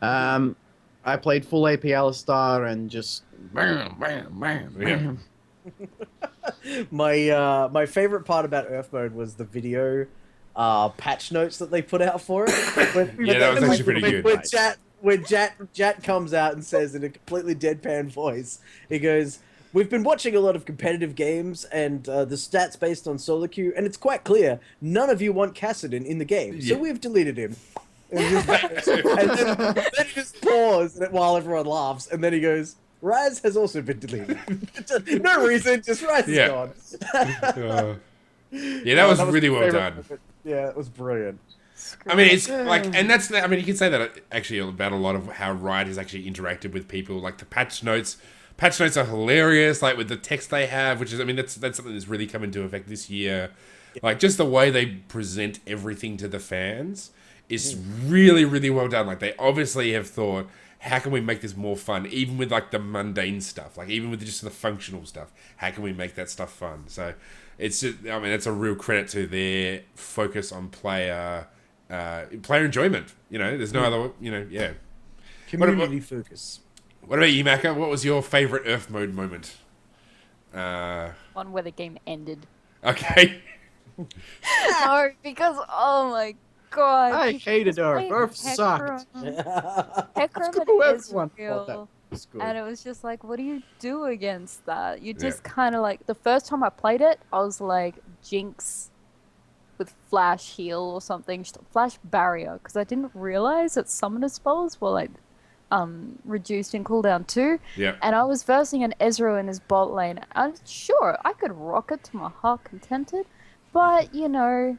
I played full AP Alistar and just bam, bam, bam, bam. My favorite part about Earth mode was the video patch notes that they put out for it. That was actually pretty good. When Jat comes out and says in a completely deadpan voice, he goes, "We've been watching a lot of competitive games and the stats based on solo queue, and it's quite clear none of you want Kassadin in the game, so we've deleted him." And then he just paused while everyone laughs, and then he goes, "Raz has also been deleted." No reason, just Raz is gone. That was really well done. Yeah, it was brilliant. I mean, it's like, and that's, I mean, you can say that actually about a lot of how Riot has actually interacted with people. Like the patch notes are hilarious, like with the text they have, which is, I mean, that's something that's really come into effect this year. Like just the way they present everything to the fans is really, really well done. Like they obviously have thought, how can we make this more fun? Even with like the mundane stuff, like even with just the functional stuff, how can we make that stuff fun? So it's just, I mean, it's a real credit to their focus on player enjoyment. You know, there's no other, Community focus. What about you, Maka? What was your favorite Earth mode moment? One where the game ended. Okay. No, because, oh my god. I hated Earth. Earth sucked. Hecarim Screw and everyone. Thought that Ezreal. was good. And it was just like, what do you do against that? You just kind of like, the first time I played it, I was like, Jinx with Flash Heal or something, Flash Barrier, because I didn't realize that summoner spells were like reduced in cooldown too. Yeah. And I was versing an Ezreal in his bot lane. And sure, I could rock it to my heart contented, but you know,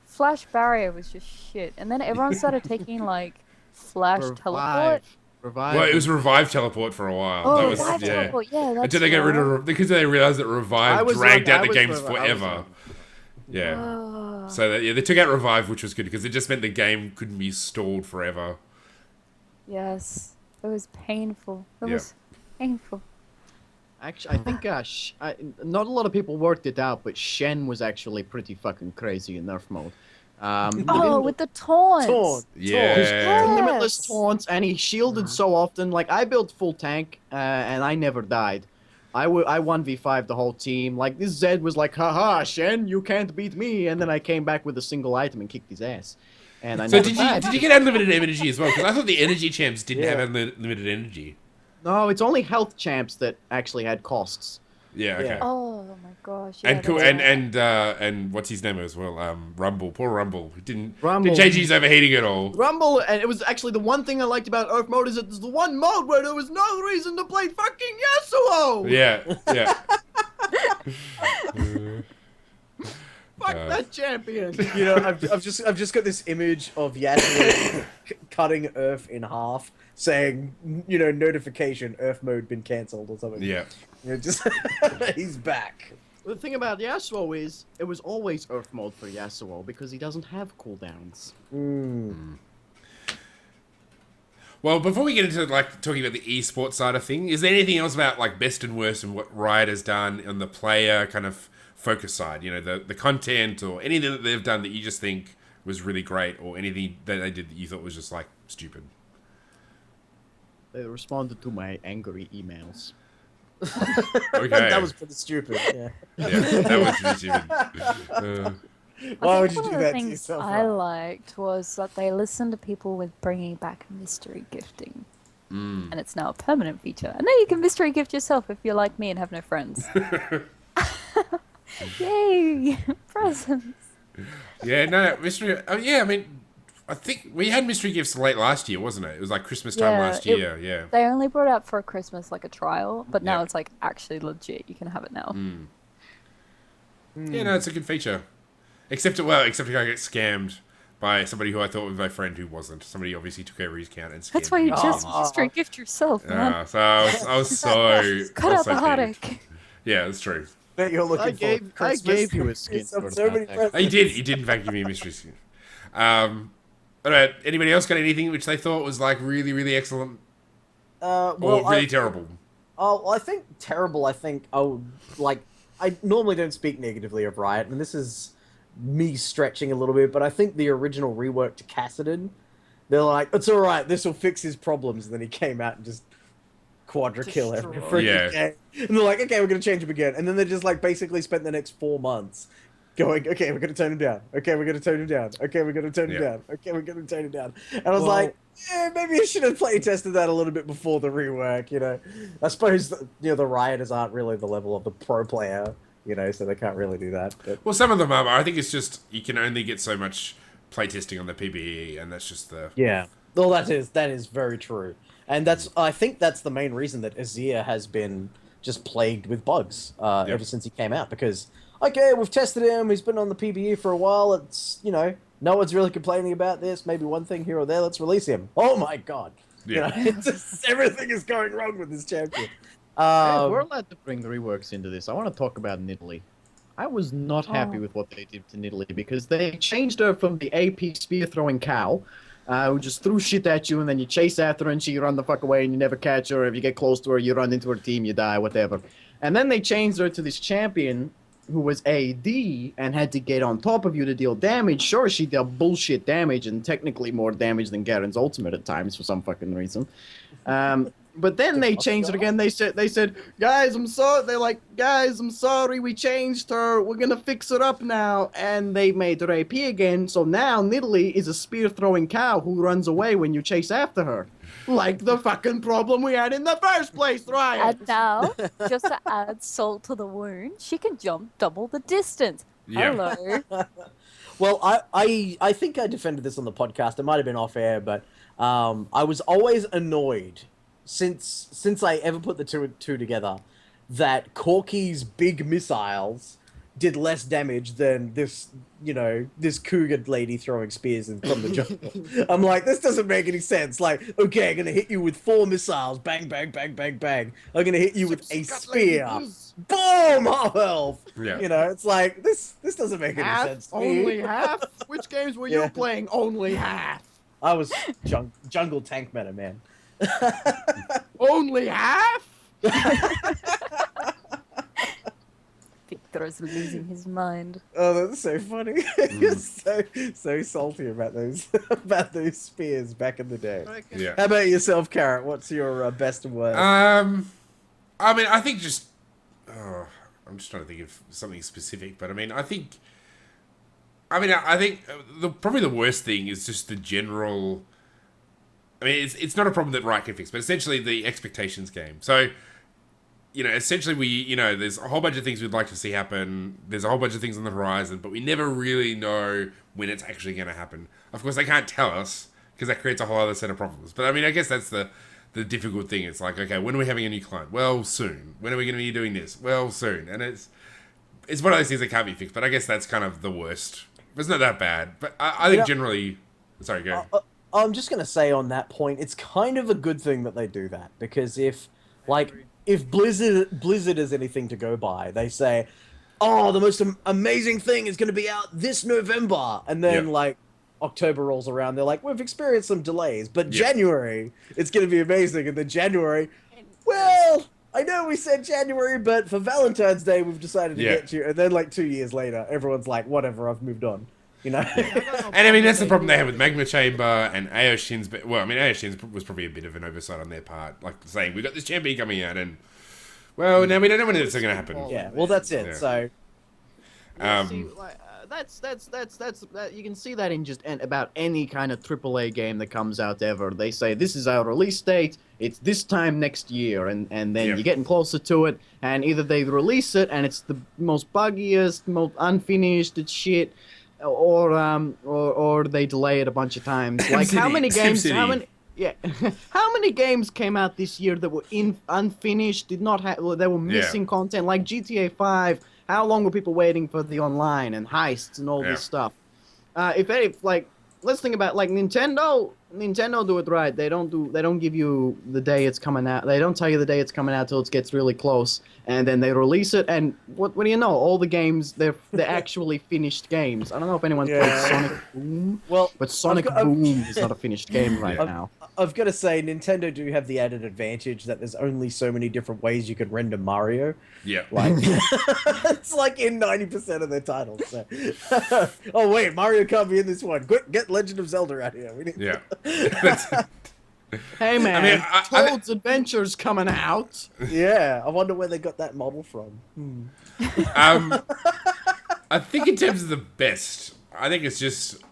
Flash Barrier was just shit. And then everyone started taking like Flash Teleport. Revive. Well, it was Revive Teleport for a while. Oh, that was, Revive Teleport, yeah, that's until they got rid of, because they realized that Revive dragged out the games forever. Yeah. So they took out Revive, which was good because it just meant the game couldn't be stalled forever. Yes. It was painful. It Yeah. was painful. Actually, I think not a lot of people worked it out, but Shen was actually pretty fucking crazy in Nerf mode. Oh, with the taunts. Taunt. Yeah. Limitless Yes. taunts, and he shielded so often. Like, I built full tank, and I never died. I 1v5 the whole team. Like, this Zed was like, haha, Shen, you can't beat me. And then I came back with a single item and kicked his ass. And I So never did died. you get unlimited energy as well? Because I thought the energy champs didn't Yeah. have unlimited energy. No, it's only health champs that actually had costs. Yeah. Okay. Yeah. Oh my gosh. Yeah, And cool, that's right. and what's his name as well? Rumble, poor Rumble. Didn't Rumble. change his overheating at all. Rumble, and it was actually the one thing I liked about Earth mode is that it's the one mode where there was no reason to play fucking Yasuo! Yeah, yeah. Fuck that champion! You know, I've just got this image of Yasuo cutting Earth in half, saying, you know, notification, Earth mode been cancelled or something. Yeah. You know, just he's back. The thing about Yasuo is, it was always Earth mode for Yasuo because he doesn't have cooldowns. Well, before we get into like talking about the esports side of thing, is there anything else about like best and worst and what Riot has done on the player kind of focus side? You know, the content or anything that they've done that you just think was really great, or anything that they did that you thought was just like stupid? They responded to my angry emails. Okay. That was pretty stupid. Yeah. Yeah, that was really stupid. Why I would think you one do of the that to things yourself? I liked was that they listened to people with bringing back mystery gifting. And it's now a permanent feature. And now you can mystery gift yourself if you're like me and have no friends. Yay! Presents. Yeah, no, mystery. Yeah, I mean, I think we had mystery gifts late last year, wasn't it? It was like Christmas time Yeah, last year. Yeah. They only brought it out for Christmas like a trial, but now Yeah. it's like actually legit. You can have it now. Yeah, no, it's a good feature. Except if I get scammed by somebody who I thought was my friend who wasn't. Somebody obviously took over his account and scammed That's why you me. just mystery gift yourself, man. So I was so... Cut I was out so the peeved. heartache. Yeah, that's true. Bet you're looking I for gave you a skin It's so for many that. presents. He did in fact give me a mystery skin. All right, anybody else got anything which they thought was like really, really excellent Well, or really terrible? Oh, I think terrible. I think I normally don't speak negatively of Riot, and this is me stretching a little bit, but I think the original rework to Cassidon, they're like, it's all right, this will fix his problems, and then he came out and just quadra-kill every Destroy. freaking Yeah. game. And they're like, okay, we're gonna change him again, and then they just like basically spent the next 4 months going, okay, we're gonna tone him down. Okay, we're gonna tone him down. Okay, we're gonna tone him Yeah. down. Okay, we're gonna tone him down. And I was Well- like, yeah, maybe I should have play tested that a little bit before the rework. You know, I suppose the rioters aren't really the level of the pro player. You know, so they can't really do that. But Well, some of them are. But I think it's just you can only get so much playtesting on the PBE, and that's just the... yeah, well, that is very true, and I think that's the main reason that Azir has been just plagued with bugs ever since he came out. Because okay, we've tested him, he's been on the PBE for a while. It's no one's really complaining about this. Maybe one thing here or there. Let's release him. Oh my god! Yeah. It's just, everything is going wrong with this champion. Hey, we're allowed to bring the reworks into this. I want to talk about Nidalee. I was not happy with what they did to Nidalee because they changed her from the AP spear throwing cow, who just threw shit at you and then you chase after her and she run the fuck away and you never catch her. If you get close to her, you run into her team, you die, whatever. And then they changed her to this champion who was AD and had to get on top of you to deal damage. Sure, she dealt bullshit damage and technically more damage than Garen's ultimate at times for some fucking reason. But then they changed it again. They said, guys, I'm sorry. They're like, guys, I'm sorry. We changed her. We're gonna fix it up now. And they made her AP again. So now Nidalee is a spear throwing cow who runs away when you chase after her, like the fucking problem we had in the first place, Riot. And now, just to add salt to the wound, she can jump double the distance. Yeah. Hello. Well, I think I defended this on the podcast. It might have been off air, but I was always annoyed since I ever put the two together that Corky's big missiles did less damage than this cougar lady throwing spears from the jungle. I'm like, this doesn't make any sense. Like, okay, I'm gonna hit you with 4 missiles, bang, bang, bang, bang, bang. I'm gonna hit you with a spear, boom, half health. Yeah. You know, it's like this doesn't make any sense. To me. Only half? Which games were you Yeah. playing only half? I was jungle tank meta, man. Only half? Victor is losing his mind. Oh, that's so funny. He's so salty about those spears back in the day. Yeah. How about yourself, Carrot? What's your best and worst? I mean, I think just. Oh, I'm just trying to think of something specific, but I mean, I think probably the worst thing is just the general. I mean, it's not a problem that Riot can fix, but essentially the expectations game. So, essentially there's a whole bunch of things we'd like to see happen. There's a whole bunch of things on the horizon, but we never really know when it's actually going to happen. Of course, they can't tell us because that creates a whole other set of problems. But I mean, I guess that's the difficult thing. It's like, okay, when are we having a new client? Well, soon. When are we going to be doing this? Well, soon. And it's one of those things that can't be fixed. But I guess that's kind of the worst. It's not that bad. But I think generally... Sorry, go. I'm just going to say on that point, it's kind of a good thing that they do that. Because if Blizzard is anything to go by, they say, oh, the most amazing thing is going to be out this November. And then, October rolls around, they're like, we've experienced some delays, but January, it's going to be amazing. And then January, well, I know we said January, but for Valentine's Day, we've decided to get you. And then, 2 years later, everyone's like, whatever, I've moved on. And I mean, that's the problem they have with Magma Chamber and Aoshin's. Well, I mean, Aoshin's was probably a bit of an oversight on their part, like saying we've got this champion coming out, and now we don't know when it's going to happen. Yeah, well, that's it. Yeah. So, That's you can see that in just about any kind of AAA game that comes out ever. They say this is our release date. It's this time next year, and then you're getting closer to it, and either they release it and it's the most buggiest, most unfinished shit. Or they delay it a bunch of times. Like how many games? How many games came out this year that were unfinished? Did not have? They were missing content. Like GTA 5. How long were people waiting for the online and heists and all this stuff? Let's think about Nintendo. Nintendo do it right. They don't give you the day it's coming out. They don't tell you the day it's coming out till it gets really close, and then they release it. And what do you know? All the games they're actually finished games. I don't know if anyone's played Sonic Boom. Well, but Sonic Boom is not a finished game right now. I've got to say, Nintendo do have the added advantage that there's only so many different ways you could render Mario. Yeah. It's like in 90% of their titles. So. Oh, wait, Mario can't be in this one. Get Legend of Zelda out here. We need Hey, man, I mean, Toad's Adventure's coming out. Yeah, I wonder where they got that model from. I think in terms of the best, I think it's just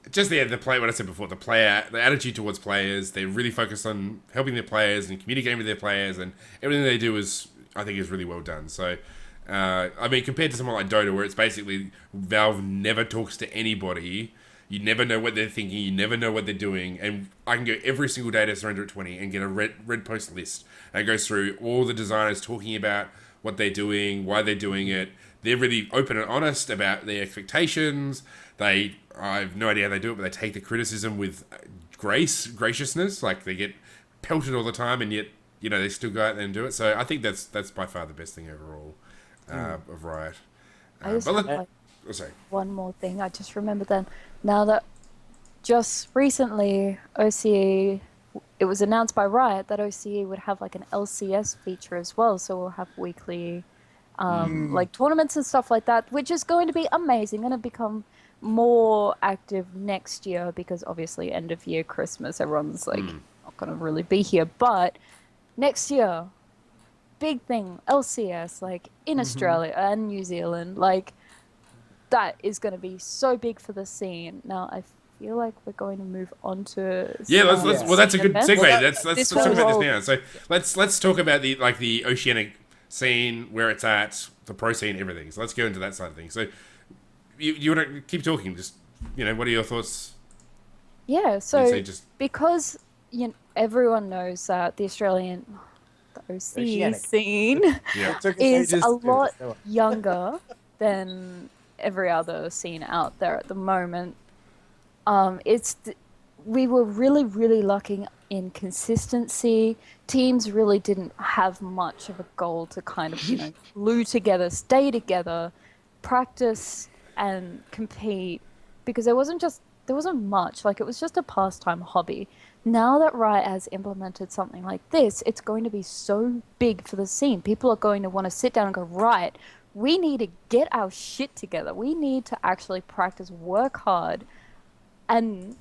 the play. What I said before, the attitude towards players. They're really focused on helping their players and communicating with their players, and everything they do is really well done. So, I mean, compared to someone like Dota, where it's basically Valve never talks to anybody. You never know what they're thinking. You never know what they're doing. And I can go every single day to Surrender at 20 and get a red post list. And it goes through all the designers talking about what they're doing, why they're doing it. They're really open and honest about their expectations. I have no idea how they do it, but they take the criticism with graciousness. Like, they get pelted all the time, and yet, they still go out there and do it. So I think that's by far the best thing overall of Riot. Sorry. One more thing. I just remembered then. Now that just recently OCE, it was announced by Riot that OCE would have an LCS feature as well. So we'll have weekly tournaments and stuff like that, which is going to be amazing. Going to become more active next year because obviously end of year, Christmas, everyone's not going to really be here. But next year, big thing, LCS, in Australia and New Zealand, that is going to be so big for the scene. Now, I feel like we're going to move on to... Well, that's a good segue. Let's talk about this now. So let's talk about the oceanic scene, where it's at, the pro scene, everything. So let's go into that side of things. So you want to keep talking? Just, what are your thoughts? Yeah, so because everyone knows that the Australian... the OCE scene is a lot younger than every other scene out there at the moment. We were really, really lacking in consistency. Teams really didn't have much of a goal to kind of, glue together, stay together, practice and compete, because there wasn't just there wasn't much. Like, it was just a pastime hobby. Now that Riot has implemented something like this, it's going to be so big for the scene. People are going to want to sit down and go, right, we need to get our shit together. We need to actually practice, work hard, and,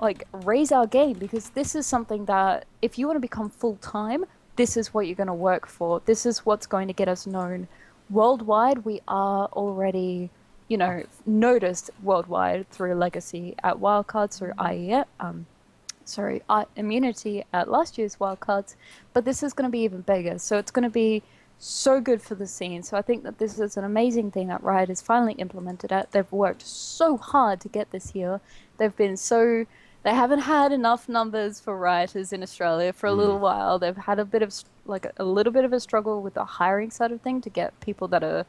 like, raise our game, because this is something that if you want to become full-time, this is what you're going to work for. This is what's going to get us known worldwide. We are already, noticed worldwide through Legacy at Wildcards, through Immunity at last year's Wildcards, but this is going to be even bigger. So it's going to be so good for the scene. So I think that this is an amazing thing that Riot has finally implemented it. They've worked so hard to get this here. They haven't had enough numbers for rioters in Australia for a little while. They've had a little bit of a struggle with the hiring side of thing to get people that are,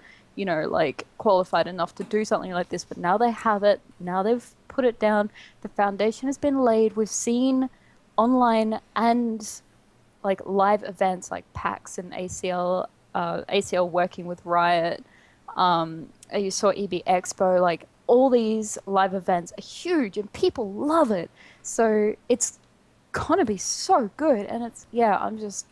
qualified enough to do something like this. But now they have it. Now they've put it down. The foundation has been laid. We've seen online and live events like PAX and ACL working with Riot. You saw EB Expo, all these live events are huge and people love it. So it's gonna be so good. And I'm just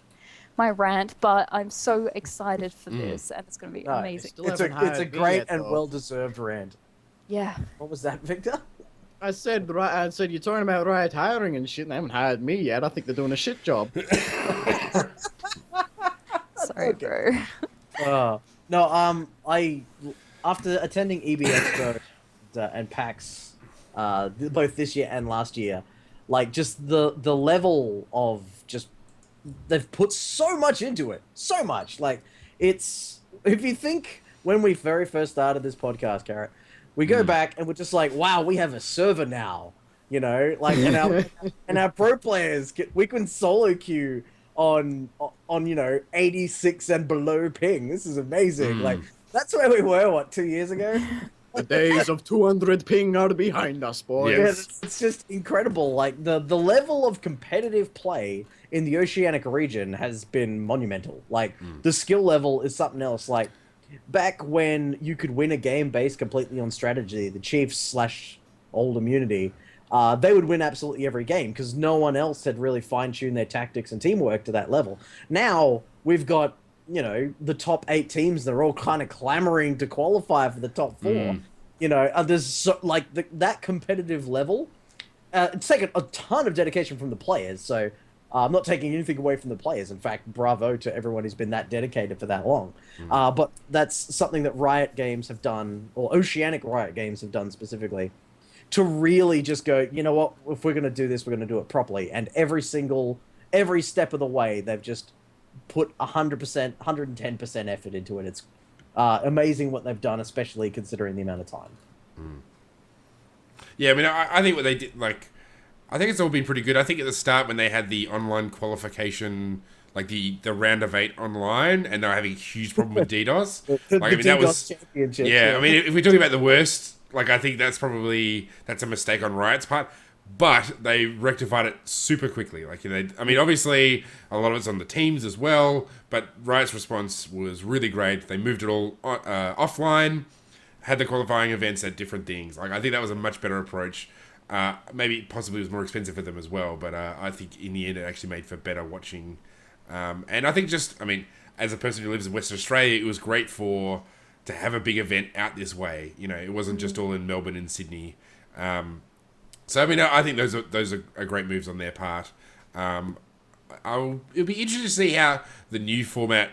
my rant, but I'm so excited for this, and it's gonna be amazing. It's a great and well-deserved rant. Yeah. What was that, Victor? I said you're talking about Riot hiring and shit, and they haven't hired me yet. I think they're doing a shit job. Sorry, bro. I after attending EB Expo and PAX, both this year and last year, just the level of they've put so much into it, so much. It's, if you think when we very first started this podcast, Carrot, we go back and we're just wow, we have a server now, and our pro players we can solo queue on 86 and below ping. This is amazing. That's where we were 2 years ago. The days of 200 ping are behind us, boys. Yes. Yeah, it's just incredible. The level of competitive play in the Oceanic region has been monumental. The skill level is something else. Back when you could win a game based completely on strategy, the Chiefs / Old Immunity, they would win absolutely every game because no one else had really fine-tuned their tactics and teamwork to that level. Now we've got the top 8 teams that are all kind of clamoring to qualify for the top 4. There's that competitive level. It's taken a ton of dedication from the players, so I'm not taking anything away from the players. In fact, bravo to everyone who's been that dedicated for that long. But that's something that Riot Games have done, or Oceanic Riot Games have done specifically, to really just go, you know what, if we're going to do this, we're going to do it properly. And every step of the way, they've just put 100%, 110% effort into it. It's amazing what they've done, especially considering the amount of time. Yeah, I think what they did, I think it's all been pretty good. I think at the start when they had the online qualification, the round of 8 online, and they were having a huge problem with DDoS. That was championship. Yeah, if we're talking about the worst, I think that's a mistake on Riot's part. But they rectified it super quickly. Obviously, a lot of it's on the teams as well, but Riot's response was really great. They moved it all offline, had the qualifying events at different things. I think that was a much better approach. Maybe possibly it was more expensive for them as well, but I think in the end it actually made for better watching. And I think as a person who lives in Western Australia, it was great to have a big event out this way. It wasn't just all in Melbourne and Sydney. So I think those are great moves on their part. It'll be interesting to see how the new format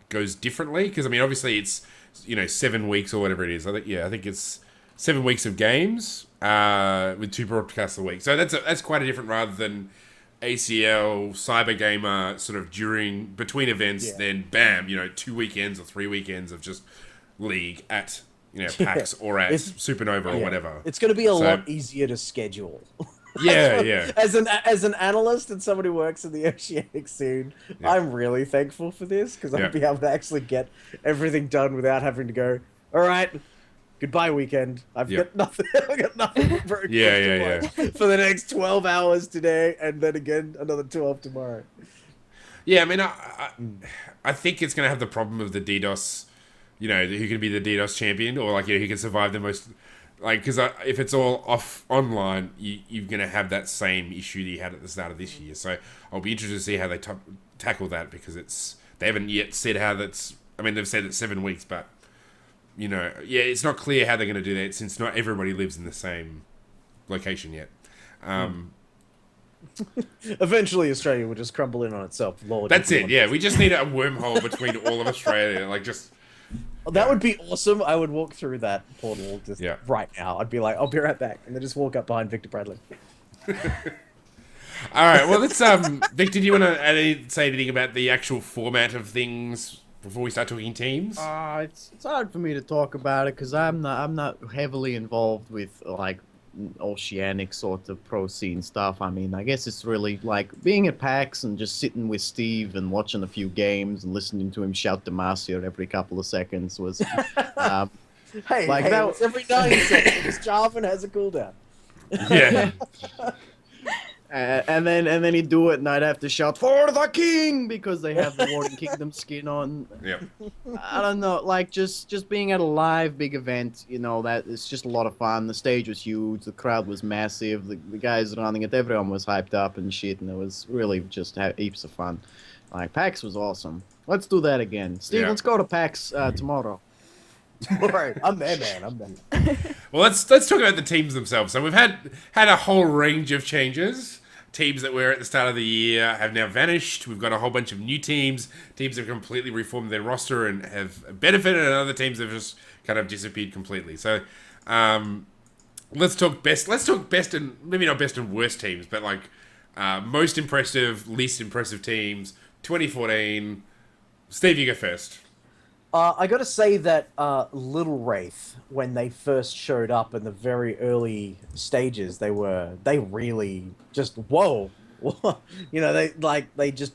goes differently because obviously it's 7 weeks or whatever it is. I think it's 7 weeks of games with 2 broadcasts a week. So that's quite a different rather than ACL, Cyber Gamer sort of between events. Then bam, 2 weekends or 3 weekends of just league at PAX or at Supernova or whatever. It's going to be a lot easier to schedule. Yeah. As an analyst and someone who works in the Oceanic scene, I'm really thankful for this because I'll be able to actually get everything done without having to go, all right, goodbye weekend. I've got nothing. I've got nothing for the next 12 hours today, and then again another 12 tomorrow. Yeah, I think it's going to have the problem of the DDoS. Who can be the DDoS champion, or who can survive Like, because if it's all off online, you're going to have that same issue that you had at the start of this year. So I'll be interested to see how they tackle that, because they haven't yet said how that's. I mean, they've said it's 7 weeks, but it's not clear how they're going to do that, since not everybody lives in the same location yet. Eventually, Australia will just crumble in on itself. Lord, that's it. Yeah, we just need a wormhole between all of Australia. Like, just. That would be awesome. I would walk through that portal just right now. I'd be like, I'll be right back, and then just walk up behind Victor Bradley. All right. Well, let's. Victor, do you want to say anything about the actual format of things before we start talking teams? It's hard for me to talk about it because I'm not heavily involved with like oceanic sort of pro scene stuff. I mean, I guess it's really like being at PAX and just sitting with Steve and watching a few games and listening to him shout Demacia every couple of seconds was hey, like hey, that it's every 90 seconds. Jarvan has a cooldown. Yeah. And then he'd do it, and I'd have to shout "For the King" because they have the Warden Kingdom skin on. Yep. I don't know, like just being at a live big event, that it's just a lot of fun. The stage was huge, the crowd was massive, the guys running it, everyone was hyped up and shit, and it was really just heaps of fun. Like PAX was awesome. Let's do that again, Steve. Let's go to PAX tomorrow. All right, I'm there, man. I'm there. Well, let's talk about the teams themselves. So we've had a whole range of changes. Teams that were at the start of the year have now vanished. We've got a whole bunch of new teams. Teams have completely reformed their roster and have benefited, and other teams have just kind of disappeared completely. So let's talk best. Let's talk best and maybe not best and worst teams, but like most impressive, least impressive teams. 2014. Steve, you go first. I got to say that Little Wraith, when they first showed up in the very early stages, they really just whoa, they just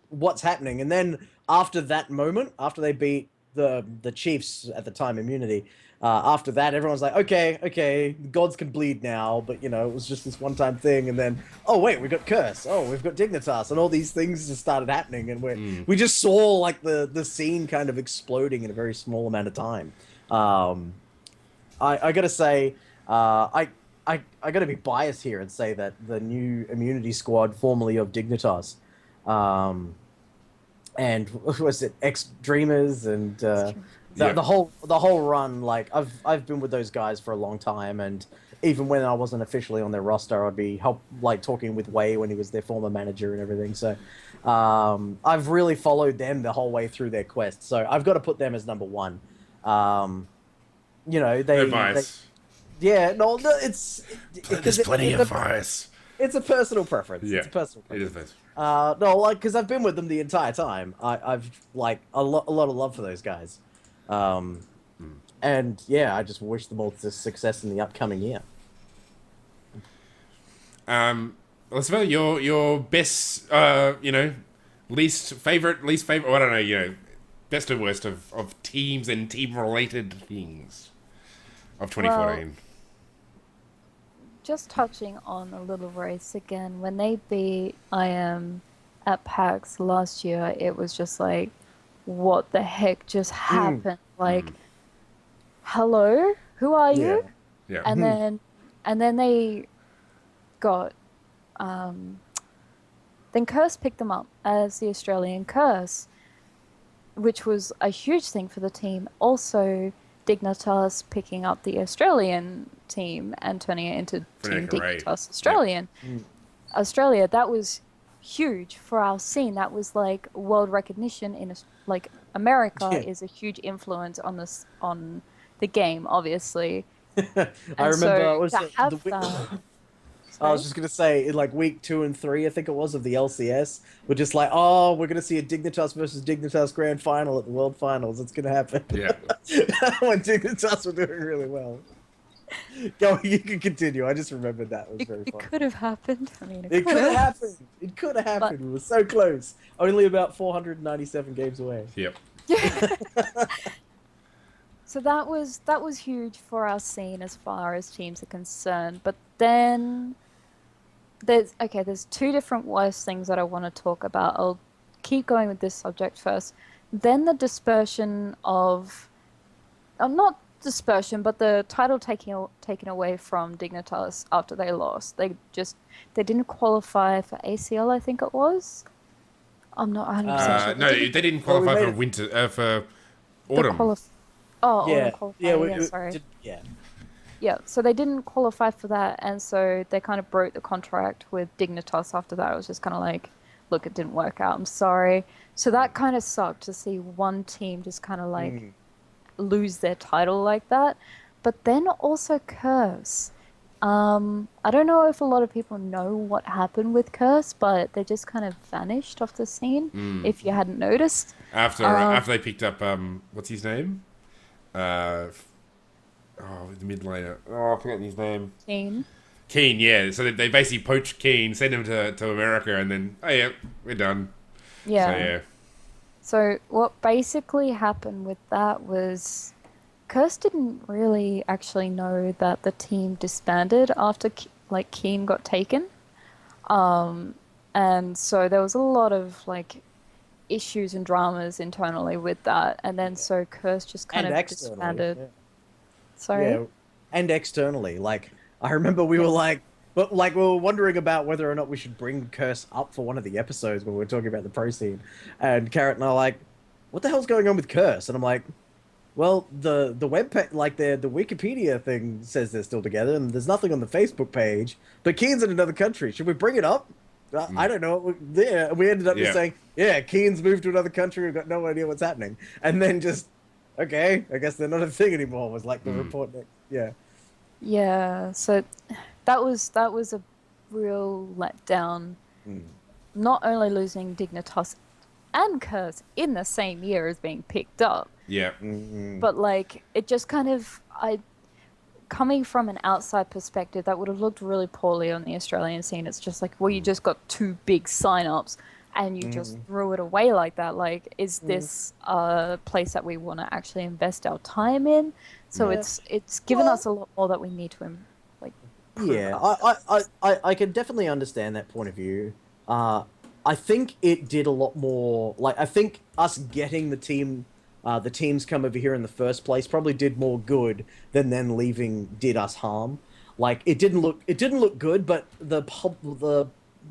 what's happening. And then after that moment, after they beat the Chiefs at the time, Immunity, after that, everyone's like, okay, gods can bleed now, but it was just this one-time thing. And then, oh wait, we got Curse. Oh, we've got Dignitas, and all these things just started happening, and we just saw like the scene kind of exploding in a very small amount of time. I gotta say, I gotta be biased here and say that the new Immunity squad, formerly of Dignitas, and was it X Dreamers and the whole run, like I've been with those guys for a long time, and even when I wasn't officially on their roster, I'd be talking with Wei when he was their former manager and everything. So I've really followed them the whole way through their quest. So I've got to put them as number one. No bias. It's there's plenty of bias. It's a personal preference. Yeah, it's a personal preference. It is. Because I've been with them the entire time. I've a lot of love for those guys. And yeah, I just wish them all success in the upcoming year. Elicifer, your best, least favorite, I don't know, best and worst of teams and team-related things of 2014. Well, just touching on a little race again, when they beat IM at PAX last year, it was just like, what the heck just happened? Hello, who are you? Yeah. And then they got then Curse picked them up as the Australian Curse, which was a huge thing for the team. Also, Dignitas picking up the Australian team and turning it into Team Dignitas Australian. Yeah. Australia, that was huge for our scene. That was like world recognition in America is a huge influence on the game, obviously. I remember So I was just gonna say, in like week 2 and 3, I think it was, of the LCS, we're just like, oh, we're gonna see a Dignitas versus Dignitas grand final at the World Finals. It's gonna happen. Yeah. When Dignitas were doing really well. Go, you can continue. I just remembered that. It was very fun. It could have happened. I mean, It could have happened. It could have happened. We were so close. Only about 497 games away. Yep. So that was huge for our scene as far as teams are concerned. But then there's 2 different worst things that I want to talk about. I'll keep going with this subject first. Then the dispersion of not dispersion, but the title taken away from Dignitas after they lost. They didn't qualify for ACL, I think it was. I'm not 100% sure. No, they didn't qualify for winter for autumn. Yeah. Autumn qualifying. Sorry. Yeah, so they didn't qualify for that, and so they kind of broke the contract with Dignitas after that. It was just kind of like, look, it didn't work out. I'm sorry. So that kind of sucked to see one team just kind of like lose their title like that. But then also Curse. I don't know if a lot of people know what happened with Curse, but they just kind of vanished off the scene, if you hadn't noticed. After they picked up, what's his name? The mid laner. I forget his name. Keen, yeah. So they basically poached Keen, sent him to America, and then, oh yeah, we're done. Yeah. So what basically happened with that was Curse didn't really actually know that the team disbanded after Keen got taken. And so there was a lot of issues and dramas internally with that, and then so Curse just kind of disbanded. Yeah. Sorry? Yeah, and externally. I remember we were we were wondering about whether or not we should bring Curse up for one of the episodes when we were talking about the pro scene. And Carrot and I are like, what the hell's going on with Curse? And I'm like, well, the web page, the Wikipedia thing says they're still together, and there's nothing on the Facebook page. But Keen's in another country. Should we bring it up? I don't know. Yeah, we ended up just saying, yeah, Keen's moved to another country. We've got no idea what's happening. And then just, okay, I guess they're not a thing anymore. Was the report next. Yeah. Yeah. So that was a real letdown. Not only losing Dignitas and Curse in the same year as being picked up. Yeah. But it just kind of coming from an outside perspective, that would have looked really poorly on the Australian scene. It's just you just got two big sign-ups and you just threw it away like that. Is this a place that we want to actually invest our time in? So it's given us a lot more that we need to I can definitely understand that point of view. I think it did a lot more. I think us getting the teams come over here in the first place probably did more good than them leaving did us harm. It didn't look good, but the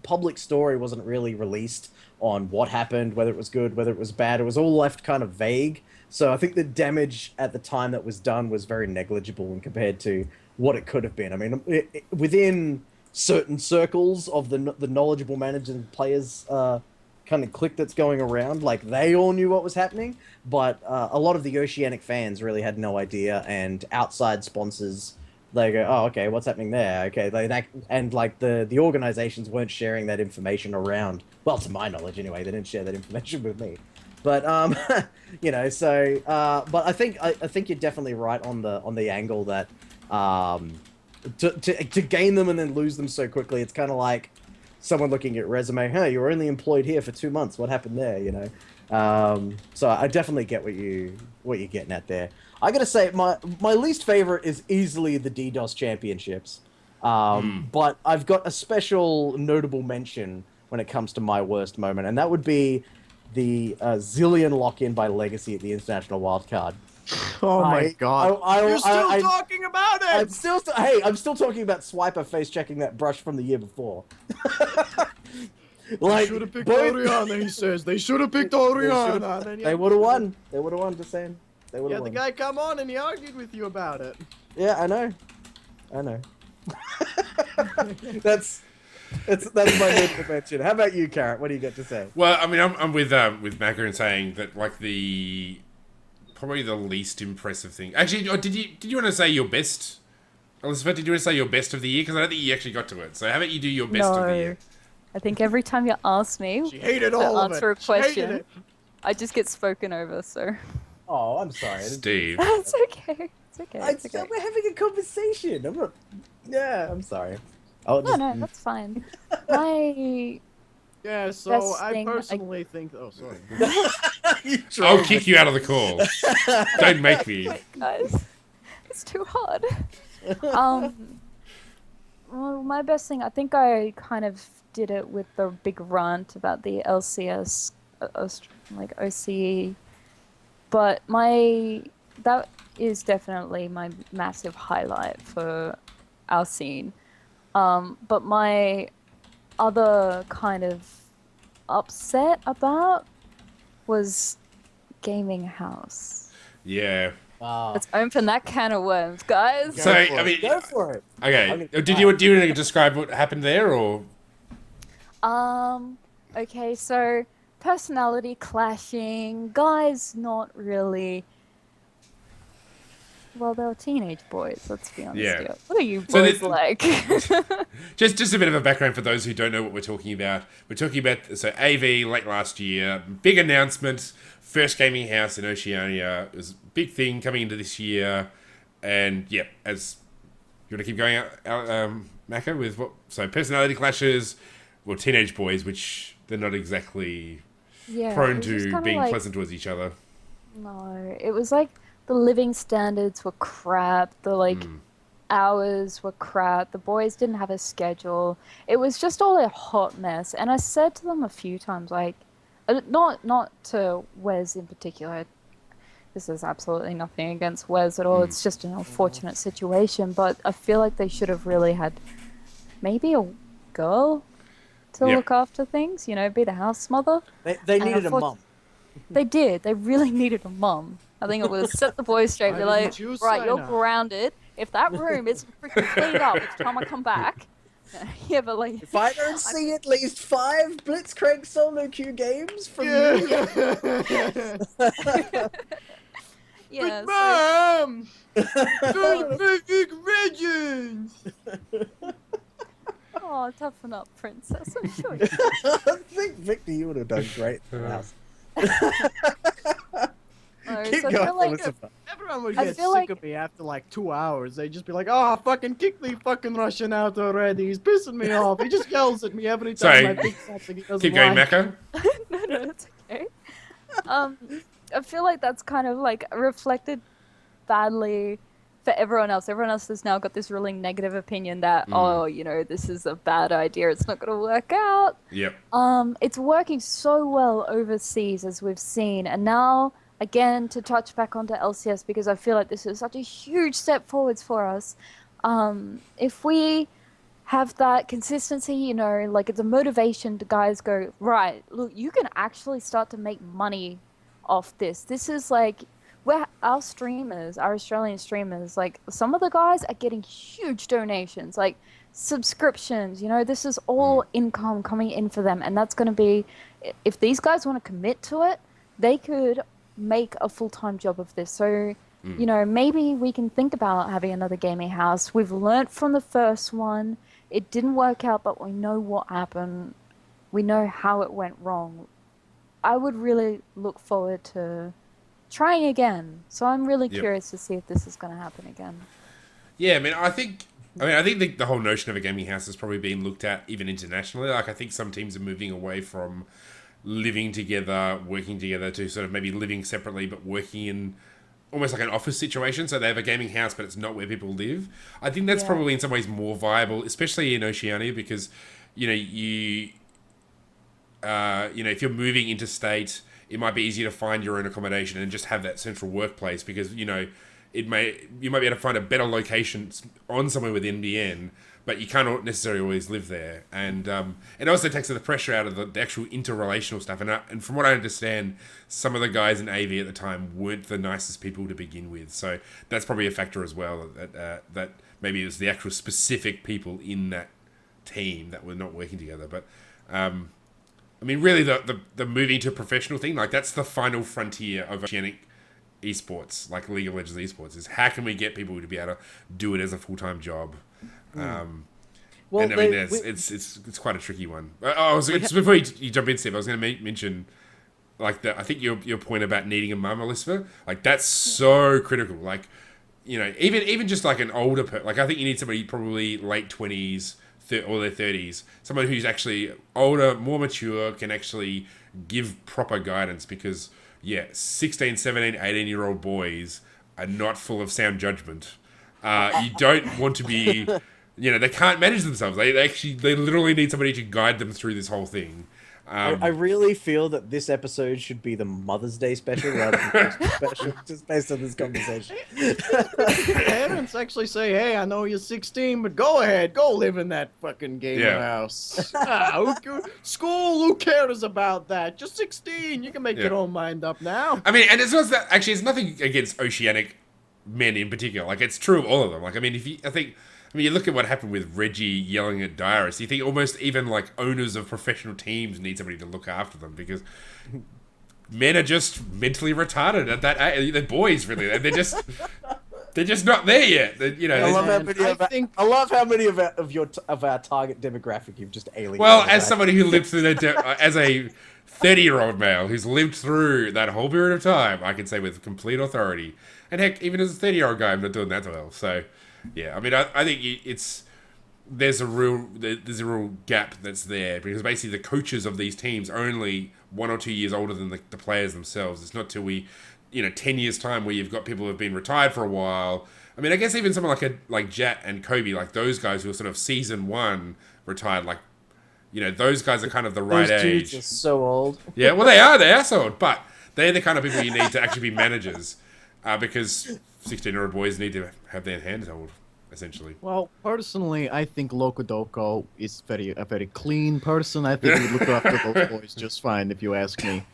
public story wasn't really released on what happened, whether it was good, whether it was bad. It was all left kind of vague. So I think the damage at the time that was done was very negligible when compared to what it could have been. I mean, within certain circles of the knowledgeable managers and players kind of clique that's going around, they all knew what was happening, but a lot of the Oceanic fans really had no idea, and outside sponsors, they go, oh, okay, what's happening there? Okay, the organizations weren't sharing that information around. Well, to my knowledge, anyway, they didn't share that information with me. But but I think you're definitely right on the angle that to gain them and then lose them so quickly, it's kind of like someone looking at resume. Hey, you were only employed here for 2 months. What happened there? So I definitely get what you're getting at there. I gotta say, my least favorite is easily the DDoS championships. But I've got a special notable mention when it comes to my worst moment, and that would be the Zillion lock-in by Legacy at the International Wildcard. Oh my god! You're still talking about it. I'm still talking about Swiper face checking that brush from the year before. They should have picked Oriana. He says they should have picked Oriana. They would have won. They would have won. Just saying. They would have won. The guy come on and he argued with you about it. Yeah, I know. That's my notable mention. How about you, Carrot? What do you got to say? Well, I mean, I'm with Macca in saying that probably the least impressive thing. Actually, did you want to say your best? Elizabeth, did you want to say your best of the year? Because I don't think you actually got to it. So how about you do your best of the year? I think every time you ask me she hated to all answer of it. a question, I just get spoken over, so... Oh, I'm sorry. Steve. It's okay. It's okay. We're having a conversation. I'm not... Yeah, I'm sorry. No, that's fine. My... Yeah, so I personally think... Oh, sorry. I'll kick you out of the call. Don't make me. Wait, guys. It's too hard. Well, my best thing, I think I kind of did it with the big rant about the LCS, OCE. But is definitely my massive highlight for our scene. But my other kind of upset about was gaming house. Yeah. Wow. Let's open that can of worms, guys. So, I mean, Go for it. okay. Do you want to describe what happened there, or? Okay, so personality clashing, guys not really. Well, they were teenage boys, let's be honest Yeah. here. What are you So boys the- like? Just a bit of a background for those who don't know what we're talking about. We're talking about AV late last year, big announcement, first gaming house in Oceania. It was a big thing coming into this year, and yeah, as you want to keep going out Maka, with what? So personality clashes, well, teenage boys, which they're not exactly Yeah, prone it was just to kinda being like- pleasant towards each other. No, it was like the living standards were crap. The hours were crap. The boys didn't have a schedule. It was just all a hot mess. And I said to them a few times, like, not to Wes in particular. This is absolutely nothing against Wes at all. It's just an unfortunate situation. But I feel like they should have really had maybe a girl to Yep. look after things. You know, be the house mother. They needed a mum. They did. They really needed a mum. I think it would have set the boys straight. Why Be like, didn't you right, sign you're up?" grounded. If that room isn't freaking cleaned up by the time I come back, yeah, but like, If I don't see at least 5 Blitzcrank solo queue games from you, yeah. So, Mom! Those big legends! oh, toughen up, princess. I'm sure. You I think Victor, you would have done great in the house. know. Keep So I going, feel like Elizabeth. Everyone would I get sick feel like- of me after like 2 hours. They'd just be like, oh, fucking kick the fucking Russian out already. He's pissing me off. He just yells at me every time Sorry. I pick something he doesn't Keep going, like. Maka. no, it's okay. I feel like that's kind of like reflected badly for everyone else. Everyone else has now got this really negative opinion that, oh, you know, this is a bad idea. It's not going to work out. Yep. It's working so well overseas, as we've seen, and now again to touch back onto LCS, because I feel like this is such a huge step forwards for us. If we have that consistency, you know, like it's a motivation to guys go, right, look, you can actually start to make money off this. This is like where our streamers, our Australian streamers, like some of the guys are getting huge donations, like subscriptions, you know, this is all income coming in for them. And that's going to be, if these guys want to commit to it, they could make a full-time job of this. So, you know, maybe we can think about having another gaming house. We've learnt from the first one. It didn't work out, but we know what happened. We know how it went wrong. I would really look forward to trying again. So I'm really Yep. curious to see if this is going to happen again. Yeah, I think the whole notion of a gaming house has probably been looked at even internationally. Like, I think some teams are moving away from living together, working together, to sort of maybe living separately but working in almost like an office situation. So they have a gaming house, but it's not where people live. I think that's Yeah. probably in some ways more viable, especially in Oceania, because, you know, if you're moving interstate, it might be easier to find your own accommodation and just have that central workplace, because, you know, you might be able to find a better location on somewhere with NBN, but you can't necessarily always live there. And it also takes the pressure out of the actual interrelational stuff. And from what I understand, some of the guys in AV at the time weren't the nicest people to begin with. So that's probably a factor as well, that maybe it was the actual specific people in that team that were not working together. But I mean, really, the moving to a professional thing, like, that's the final frontier of oceanic esports, like League of Legends esports, is how can we get people to be able to do it as a full-time job? Well, and I mean, it's quite a tricky one. Before you jump in, Steve, I was going to mention, like, I think your point about needing a mum, Alicifer, like, that's so critical. Like, you know, even just like an older like, I think you need somebody probably late 20s or their 30s, someone who's actually older, more mature, can actually give proper guidance, because 16, 17, 18-year-old boys are not full of sound judgment. You don't want to be, you know, they can't manage themselves. They literally need somebody to guide them through this whole thing. I really feel that this episode should be the Mother's Day special rather than Christmas special, just based on this conversation. Parents actually say, "Hey, I know you're 16, but go ahead, go live in that fucking gamer house. School, who cares about that? You're 16, you can make your own mind up now." I mean, and it's not that actually. It's nothing against Oceanic men in particular. Like, it's true of all of them. Like, I mean, you look at what happened with Reggie yelling at Dyrus. You think almost even like owners of professional teams need somebody to look after them, because men are just mentally retarded at that age. They're boys, really. They're just not there yet. I love how many of our target demographic you've just alienated. Well, as somebody who lived through as a 30-year-old male who's lived through that whole period of time, I can say with complete authority. And heck, even as a 30-year-old guy, I'm not doing that well. So, yeah, I mean, I think there's a real gap that's there, because basically the coaches of these teams are only 1 or 2 years older than the players themselves. It's not till 10 years time where you've got people who have been retired for a while. I mean, I guess even someone like Jat and Kobe, like those guys who are sort of season 1 retired, like, those guys are kind of the right Those age. dudes are so old. Yeah, well, they are so old, but they're the kind of people you need to actually be managers, because 16-year-old boys need to have their hands held, essentially. Well, personally, I think Loco Doco is a very clean person. I think he look after those boys just fine, if you ask me.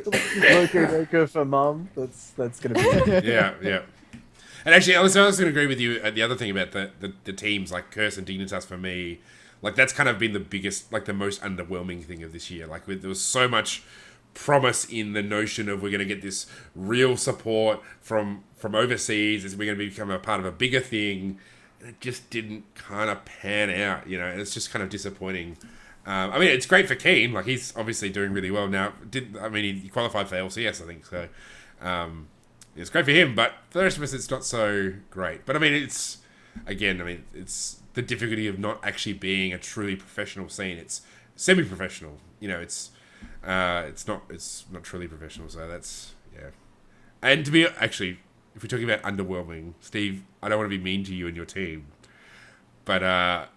Loco Doco for mum. That's gonna be it. Yeah. And actually, I was going to agree with you. The other thing about the teams like Curse and Dignitas, for me, like, that's kind of been the biggest, like, the most underwhelming thing of this year. Like, there was so much promise in the notion of we're going to get this real support from overseas, we're going to become a part of a bigger thing, and it just didn't kind of pan out, and it's just kind of disappointing. I mean, it's great for Keen, like, he's obviously doing really well now. He qualified for LCS, I think, so it's great for him, but for the rest of us, it's not so great. But I mean, it's the difficulty of not actually being a truly professional scene. It's semi-professional, it's not truly professional, so that's, yeah. And to be, actually, if we're talking about underwhelming, Steve, I don't want to be mean to you and your team, but I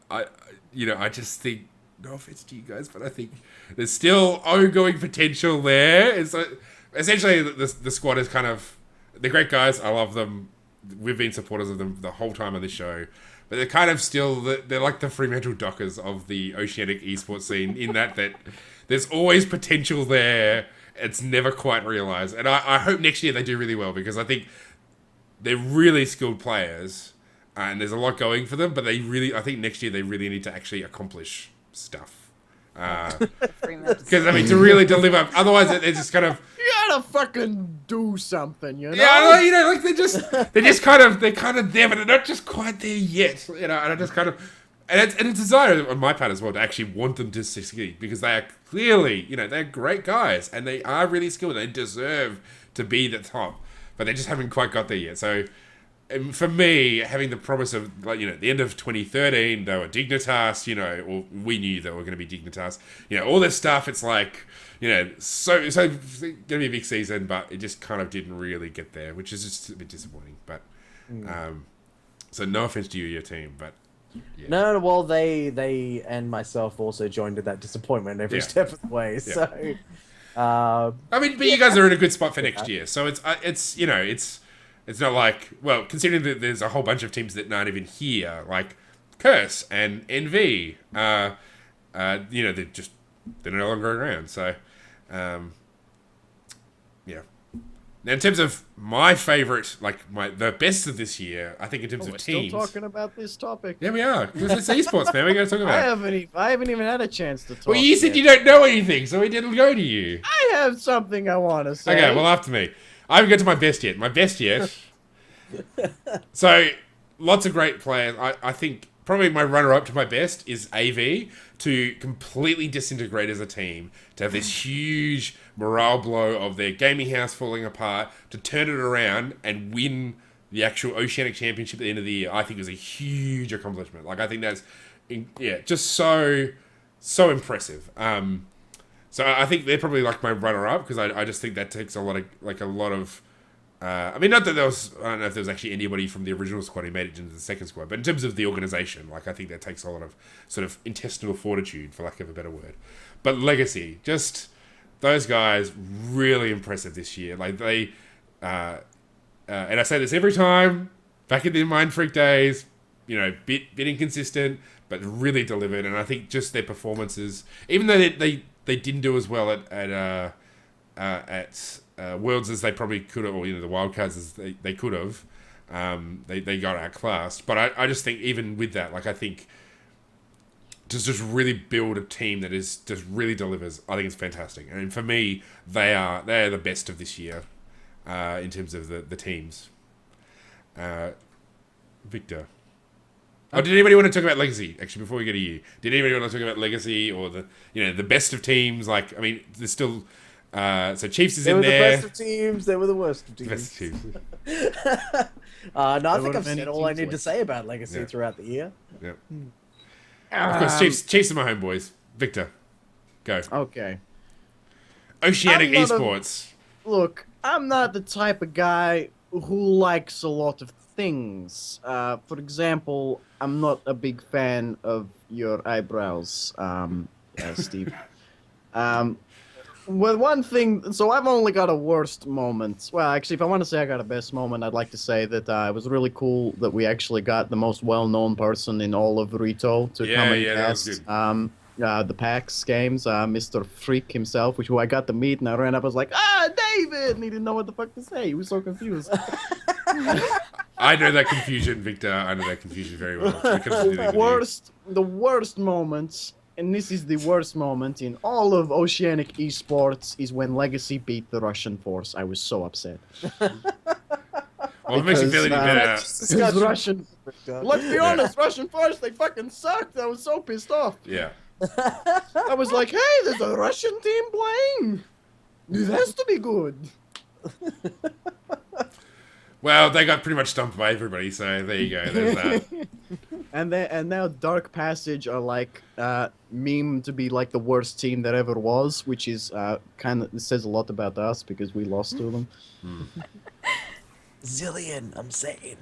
just think, no offense to you guys, but I think there's still ongoing potential there. It's essentially the squad is kind of, they're great guys, I love them, we've been supporters of them the whole time on this show, but they're kind of still, they're like the Fremantle Dockers of the Oceanic esports scene, in that there's always potential there. It's never quite realised. And I hope next year they do really well, because I think they're really skilled players, and there's a lot going for them, but I think next year they really need to actually accomplish stuff. Because, to really deliver, otherwise it's just kind of... You gotta fucking do something, Yeah, like they're kind of there, but they're not just quite there yet, and I just kind of... And it's a desire on my part as well to actually want them to succeed, because they are clearly, they're great guys, and they are really skilled, and they deserve to be the top, but they just haven't quite got there yet. So, for me, having the promise of, like, the end of 2013, they were Dignitas, or we knew they were going to be Dignitas, all this stuff, it's like, so it's going to be a big season, but it just kind of didn't really get there, which is just a bit disappointing. But, so no offense to you or your team, but... Yeah. No, well, they and myself also joined in that disappointment every step of the way. Yeah. So, but you guys are in a good spot for next year. So it's not like, well, considering that there's a whole bunch of teams that aren't even here, like Curse and NV, they're no longer around. So, yeah. Now, in terms of my favourite, the best of this year, I think in terms of teams... We're still talking about this topic. Yeah, we are. Because it's esports, man. We're going to talk about it. I haven't even had a chance to talk. Well, you said you don't know anything, so we didn't go to you. I have something I want to say. Okay, well, after me. I haven't got to my best yet. My best yet. So, lots of great players. I think probably my runner-up to my best is AV, to completely disintegrate as a team, to have this huge morale blow of their gaming house falling apart, to turn it around and win the actual Oceanic Championship at the end of the year. I think is a huge accomplishment. Like, I think that's, just so impressive. So I think they're probably like my runner-up, because I just think that takes a lot of I mean, not that there was, I don't know if there was actually anybody from the original squad who made it into the second squad, but in terms of the organisation, like, I think that takes a lot of sort of intestinal fortitude, for lack of a better word. But Legacy, just those guys, really impressive this year. Like, they, and I say this every time, back in the Mind Freak days, you know, bit inconsistent, but really delivered. And I think just their performances, even though they didn't do as well at Worlds as they probably could have, or, you know, the wildcards as they could have, they got outclassed. But I just think even with that, like, I think to just really build a team that is just really delivers, I think it's fantastic. And for me, they are the best of this year in terms of the teams. Victor. Oh, did anybody want to talk about Legacy? Actually, before we get to you, did anybody want to talk about Legacy or the best of teams? Like, I mean, there's still so Chiefs is in there. They were the best of teams. They were the worst of teams. Best of teams. No, I think I've said all I need to say about Legacy throughout the year. Yeah. Of course, Chiefs are my homeboys. Victor, go. Okay. Oceanic Esports. Look, I'm not the type of guy who likes a lot of things. For example, I'm not a big fan of your eyebrows, Steve. Well, one thing, so I've only got a worst moment. Well, actually, if I want to say I got a best moment, I'd like to say that it was really cool that we actually got the most well-known person in all of Rito to come and cast the PAX games, Mr. Freak himself, who I got to meet, and I ran up, I was like, David! And he didn't know what the fuck to say. He was so confused. I know that confusion, Victor. I know that confusion very well. The worst moments, and this is the worst moment in all of Oceanic Esports, is when Legacy beat the Russian force. I was so upset. Well, it makes you feel any better. Russian. Let's be honest, Russian force, they fucking sucked. I was so pissed off. Yeah. I was like, hey, there's a Russian team playing. This has to be good. Well, they got pretty much stumped by everybody, so there you go. There's that. And now Dark Passage are like meme to be like the worst team that ever was, which is kind of says a lot about us because we lost to them. Zillion, I'm saying.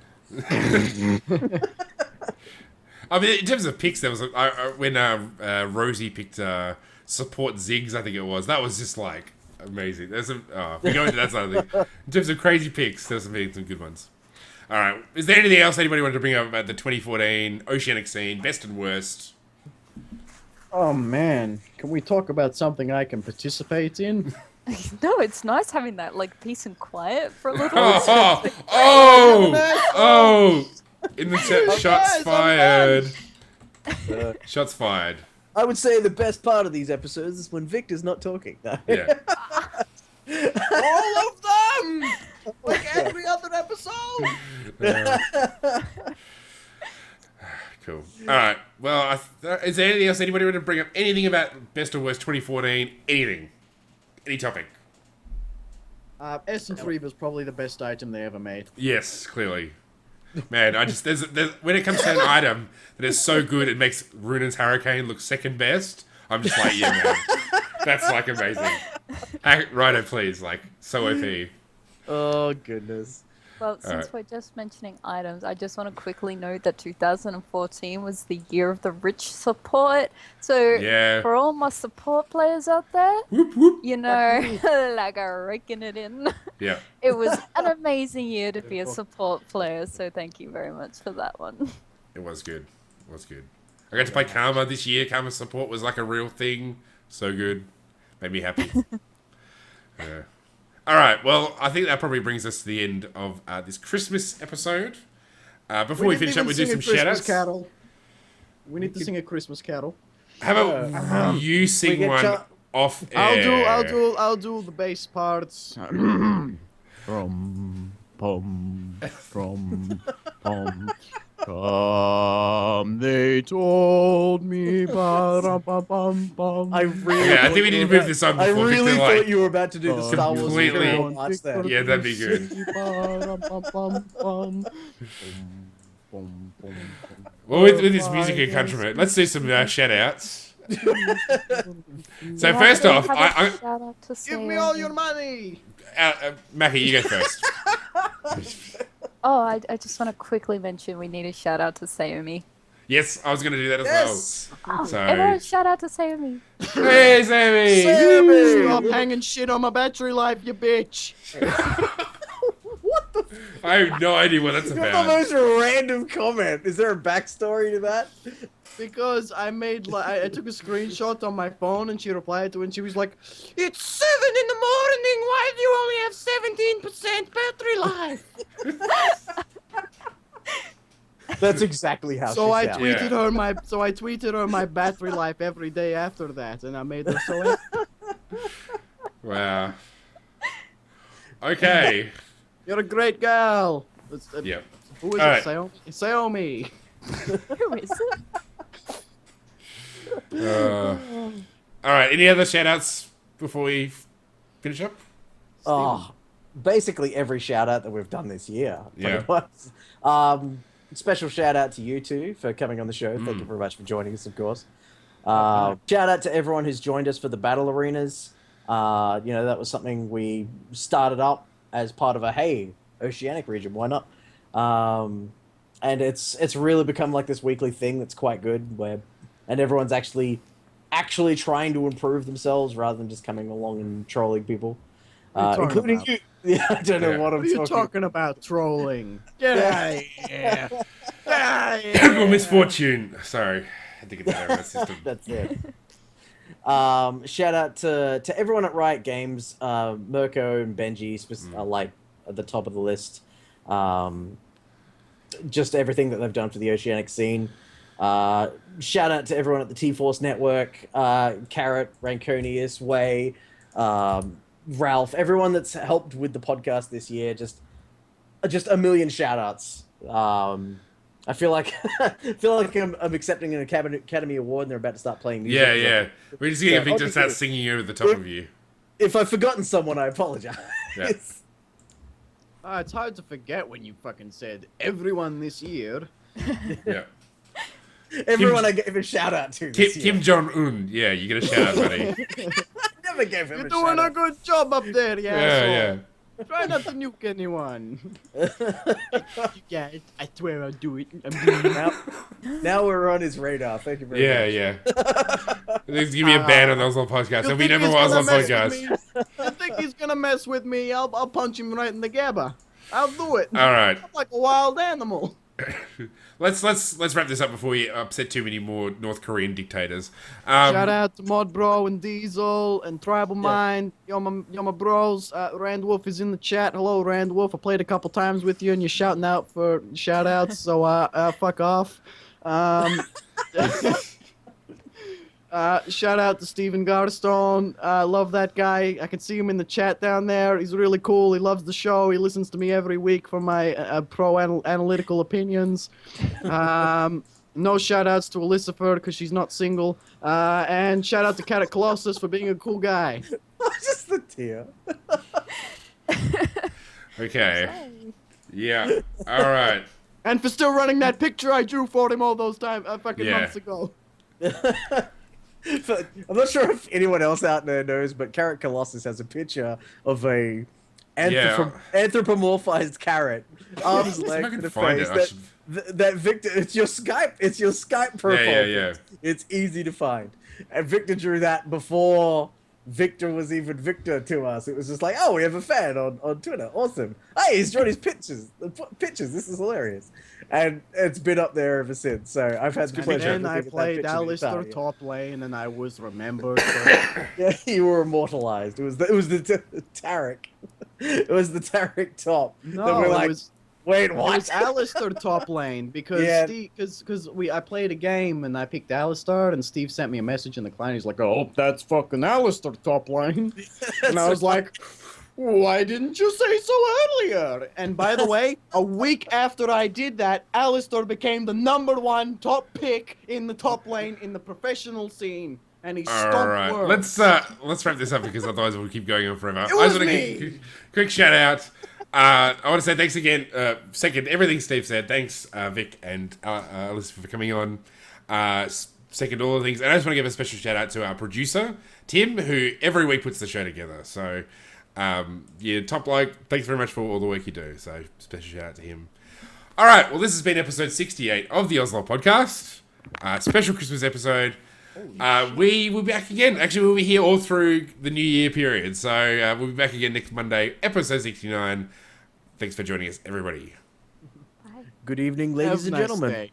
I mean, in terms of picks, there was when Rosie picked support Ziggs, I think it was. That was just like amazing. There's some. We go into that side of the thing. In terms of crazy picks, there's some good ones. All right. Is there anything else anybody wanted to bring up about the 2014 Oceanic scene, best and worst? Oh man, can we talk about something I can participate in? No, it's nice having that like peace and quiet for a little. Oh! In the chat, shots fired. Shots fired. I would say the best part of these episodes is when Victor's not talking. No. Yeah. All of them, like every other episode. Cool. All right. Well, is there anything else anybody want to bring up? Anything about best or worst 2014? Anything? Any topic? S3 was probably the best item they ever made. Yes, clearly. Man, there's when it comes to an item that is so good it makes Runan's Hurricane look second best, I'm just like, yeah, man. That's like amazing. Righto, please. Like, so OP. Oh, goodness. Well, since we're just mentioning items, I just want to quickly note that 2014 was the year of the rich support. So for all my support players out there, you know, like I'm raking it in. Yeah. It was an amazing year to be a support player, so thank you very much for that one. It was good. It was good. I got to play Karma this year. Karma support was like a real thing. So good. Made me happy. Yeah. All right, well, I think that probably brings us to the end of this Christmas episode. Before we finish up, we do some shout-outs. We need to sing a Christmas carol. How about you sing one off air? I'll do the bass parts. From come, they told me. I think we need to move this on before I really Victor, thought you were about to do the Star Wars completely. Yeah, that'd be good. Well, with this music accompaniment, let's do some shout-outs. So first off, Give me all your money. Mackie, you go first. Oh, I just want to quickly mention we need a shout out to Sayumi. Yes, I was going to do that as Yes! Oh, So- everyone shout out to Sayumi. well. Hey, Sammy! Sammy! Stop hanging shit on my battery life, you bitch. What the? I have no idea what that's What the about. most random comment? Is there a backstory to that? Because I made I took a screenshot on my phone and she replied to it and she was like, "It's 7 in the morning. Why do you only have 17% battery life?" That's exactly how. So she I sounds. tweeted her my battery life every day after that, and I made her so happy. Wow. Okay. You're a great girl. Yeah. Who is All it? right. Sayumi. Who is it? All right. Any other shout outs before we finish up? Oh, basically every shout out that we've done this year. Yeah. pretty much. Special shout out to you two for coming on the show. Thank you very much for joining us, of course. Shout out to everyone who's joined us for the battle arenas. That was something we started up as part of a Oceanic region. Why not? And it's really become like this weekly thing that's quite good, and everyone's actually trying to improve themselves rather than just coming along and trolling people, What are you talking including about? you. Yeah, I don't know Yeah. what I'm What are you talking about trolling? Get out of here. Get out of Technical here. misfortune. Sorry. I had to get that out of my system. That's it. Shout out to everyone at Riot Games. Mirko and Benji are like at the top of the list. Just everything that they've done for the Oceanic scene. Shout out to everyone at the T-Force Network. Carrot, Ranconius, Way, Ralph, everyone that's helped with the podcast this year. Just a million shout outs. I feel like I'm accepting an Academy Award and they're about to start playing music. Yeah. We're just getting Yeah, Victor to start okay. singing over the top of you. If I've forgotten someone, I apologize. Yeah. It's hard to forget when you fucking said everyone this year. Yeah. Everyone I gave a shout out to this year. Kim Jong Un. Yeah, you get a shout out, buddy. I never gave him You're a doing shout a out. good job up there, yeah. Yeah. Try not to nuke anyone. Yeah, I swear I'll do it. I'm doing it. Now we're on his radar. Thank you very much. Yeah. Please give me a ban on the OzLoL Podcast. There'll be think never he's more gonna OzLoL mess with Podcast. me? You think he's gonna mess with me? I'll punch him right in the gabba. I'll do it. All right. I'm like a wild animal. Let's wrap this up before we upset too many more North Korean dictators. Shout out to Mod Bro and Diesel and Tribal Mind. Yo my bros. Rand Wolf is in the chat. Hello, Rand Wolf. I played a couple times with you and you're shouting out for shout outs, so fuck off. Shout out to Stephen Garstone. I love that guy. I can see him in the chat down there. He's really cool. He loves the show. He listens to me every week for my analytical opinions. No shout outs to Alicifer because she's not single. And shout out to Carrot Colossus for being a cool guy. Just the tear. Okay. Yeah. All right. And for still running that picture I drew for him all those months ago. I'm not sure if anyone else out there knows, but Carrot Colossus has a picture of a anthropomorphized carrot, arms, If I legs, can and a find face. it, I should... That Victor, it's your Skype profile. Yeah. It's easy to find, and Victor drew that before Victor was even Victor to us. It was just like, oh, we have a fan on Twitter. Awesome. Hey, he's drawn his pictures. This is hilarious. And it's been up there ever since. So I've had the And pleasure then of I looking at that played picture the Alistair entire year. top lane and I was remembered. Yeah, you were immortalized. It was the Tarek. It was the Tarek top. No, That we're it like, was wait, it what? was Alistair top lane because Yeah. I played a game and I picked Alistair and Steve sent me a message in the client. He's like, "Oh, that's fucking Alistair top lane," and I was like, "Why didn't you say so earlier?" And by the way, a week after I did that, Alistair became the #1 top pick in the top lane in the professional scene. And he stomped All right, worlds. let's wrap this up because otherwise we'll keep going on forever. It I was just want me. to quick shout out. I want to say thanks again. Second everything Steve said. Thanks Vic and Alicifer for coming on. Second all the things, and I just want to give a special shout out to our producer Tim, who every week puts the show together. So Yeah, top bloke. Thanks very much for all the work you do. So special shout out to him. All right, well, this has been episode 68 of the OzLoL Podcast. Special Christmas episode. We will be back again. Actually, we'll be here all through the New Year period. So we'll be back again next Monday, episode 69. Thanks for joining us, everybody. Good evening, ladies and gentlemen.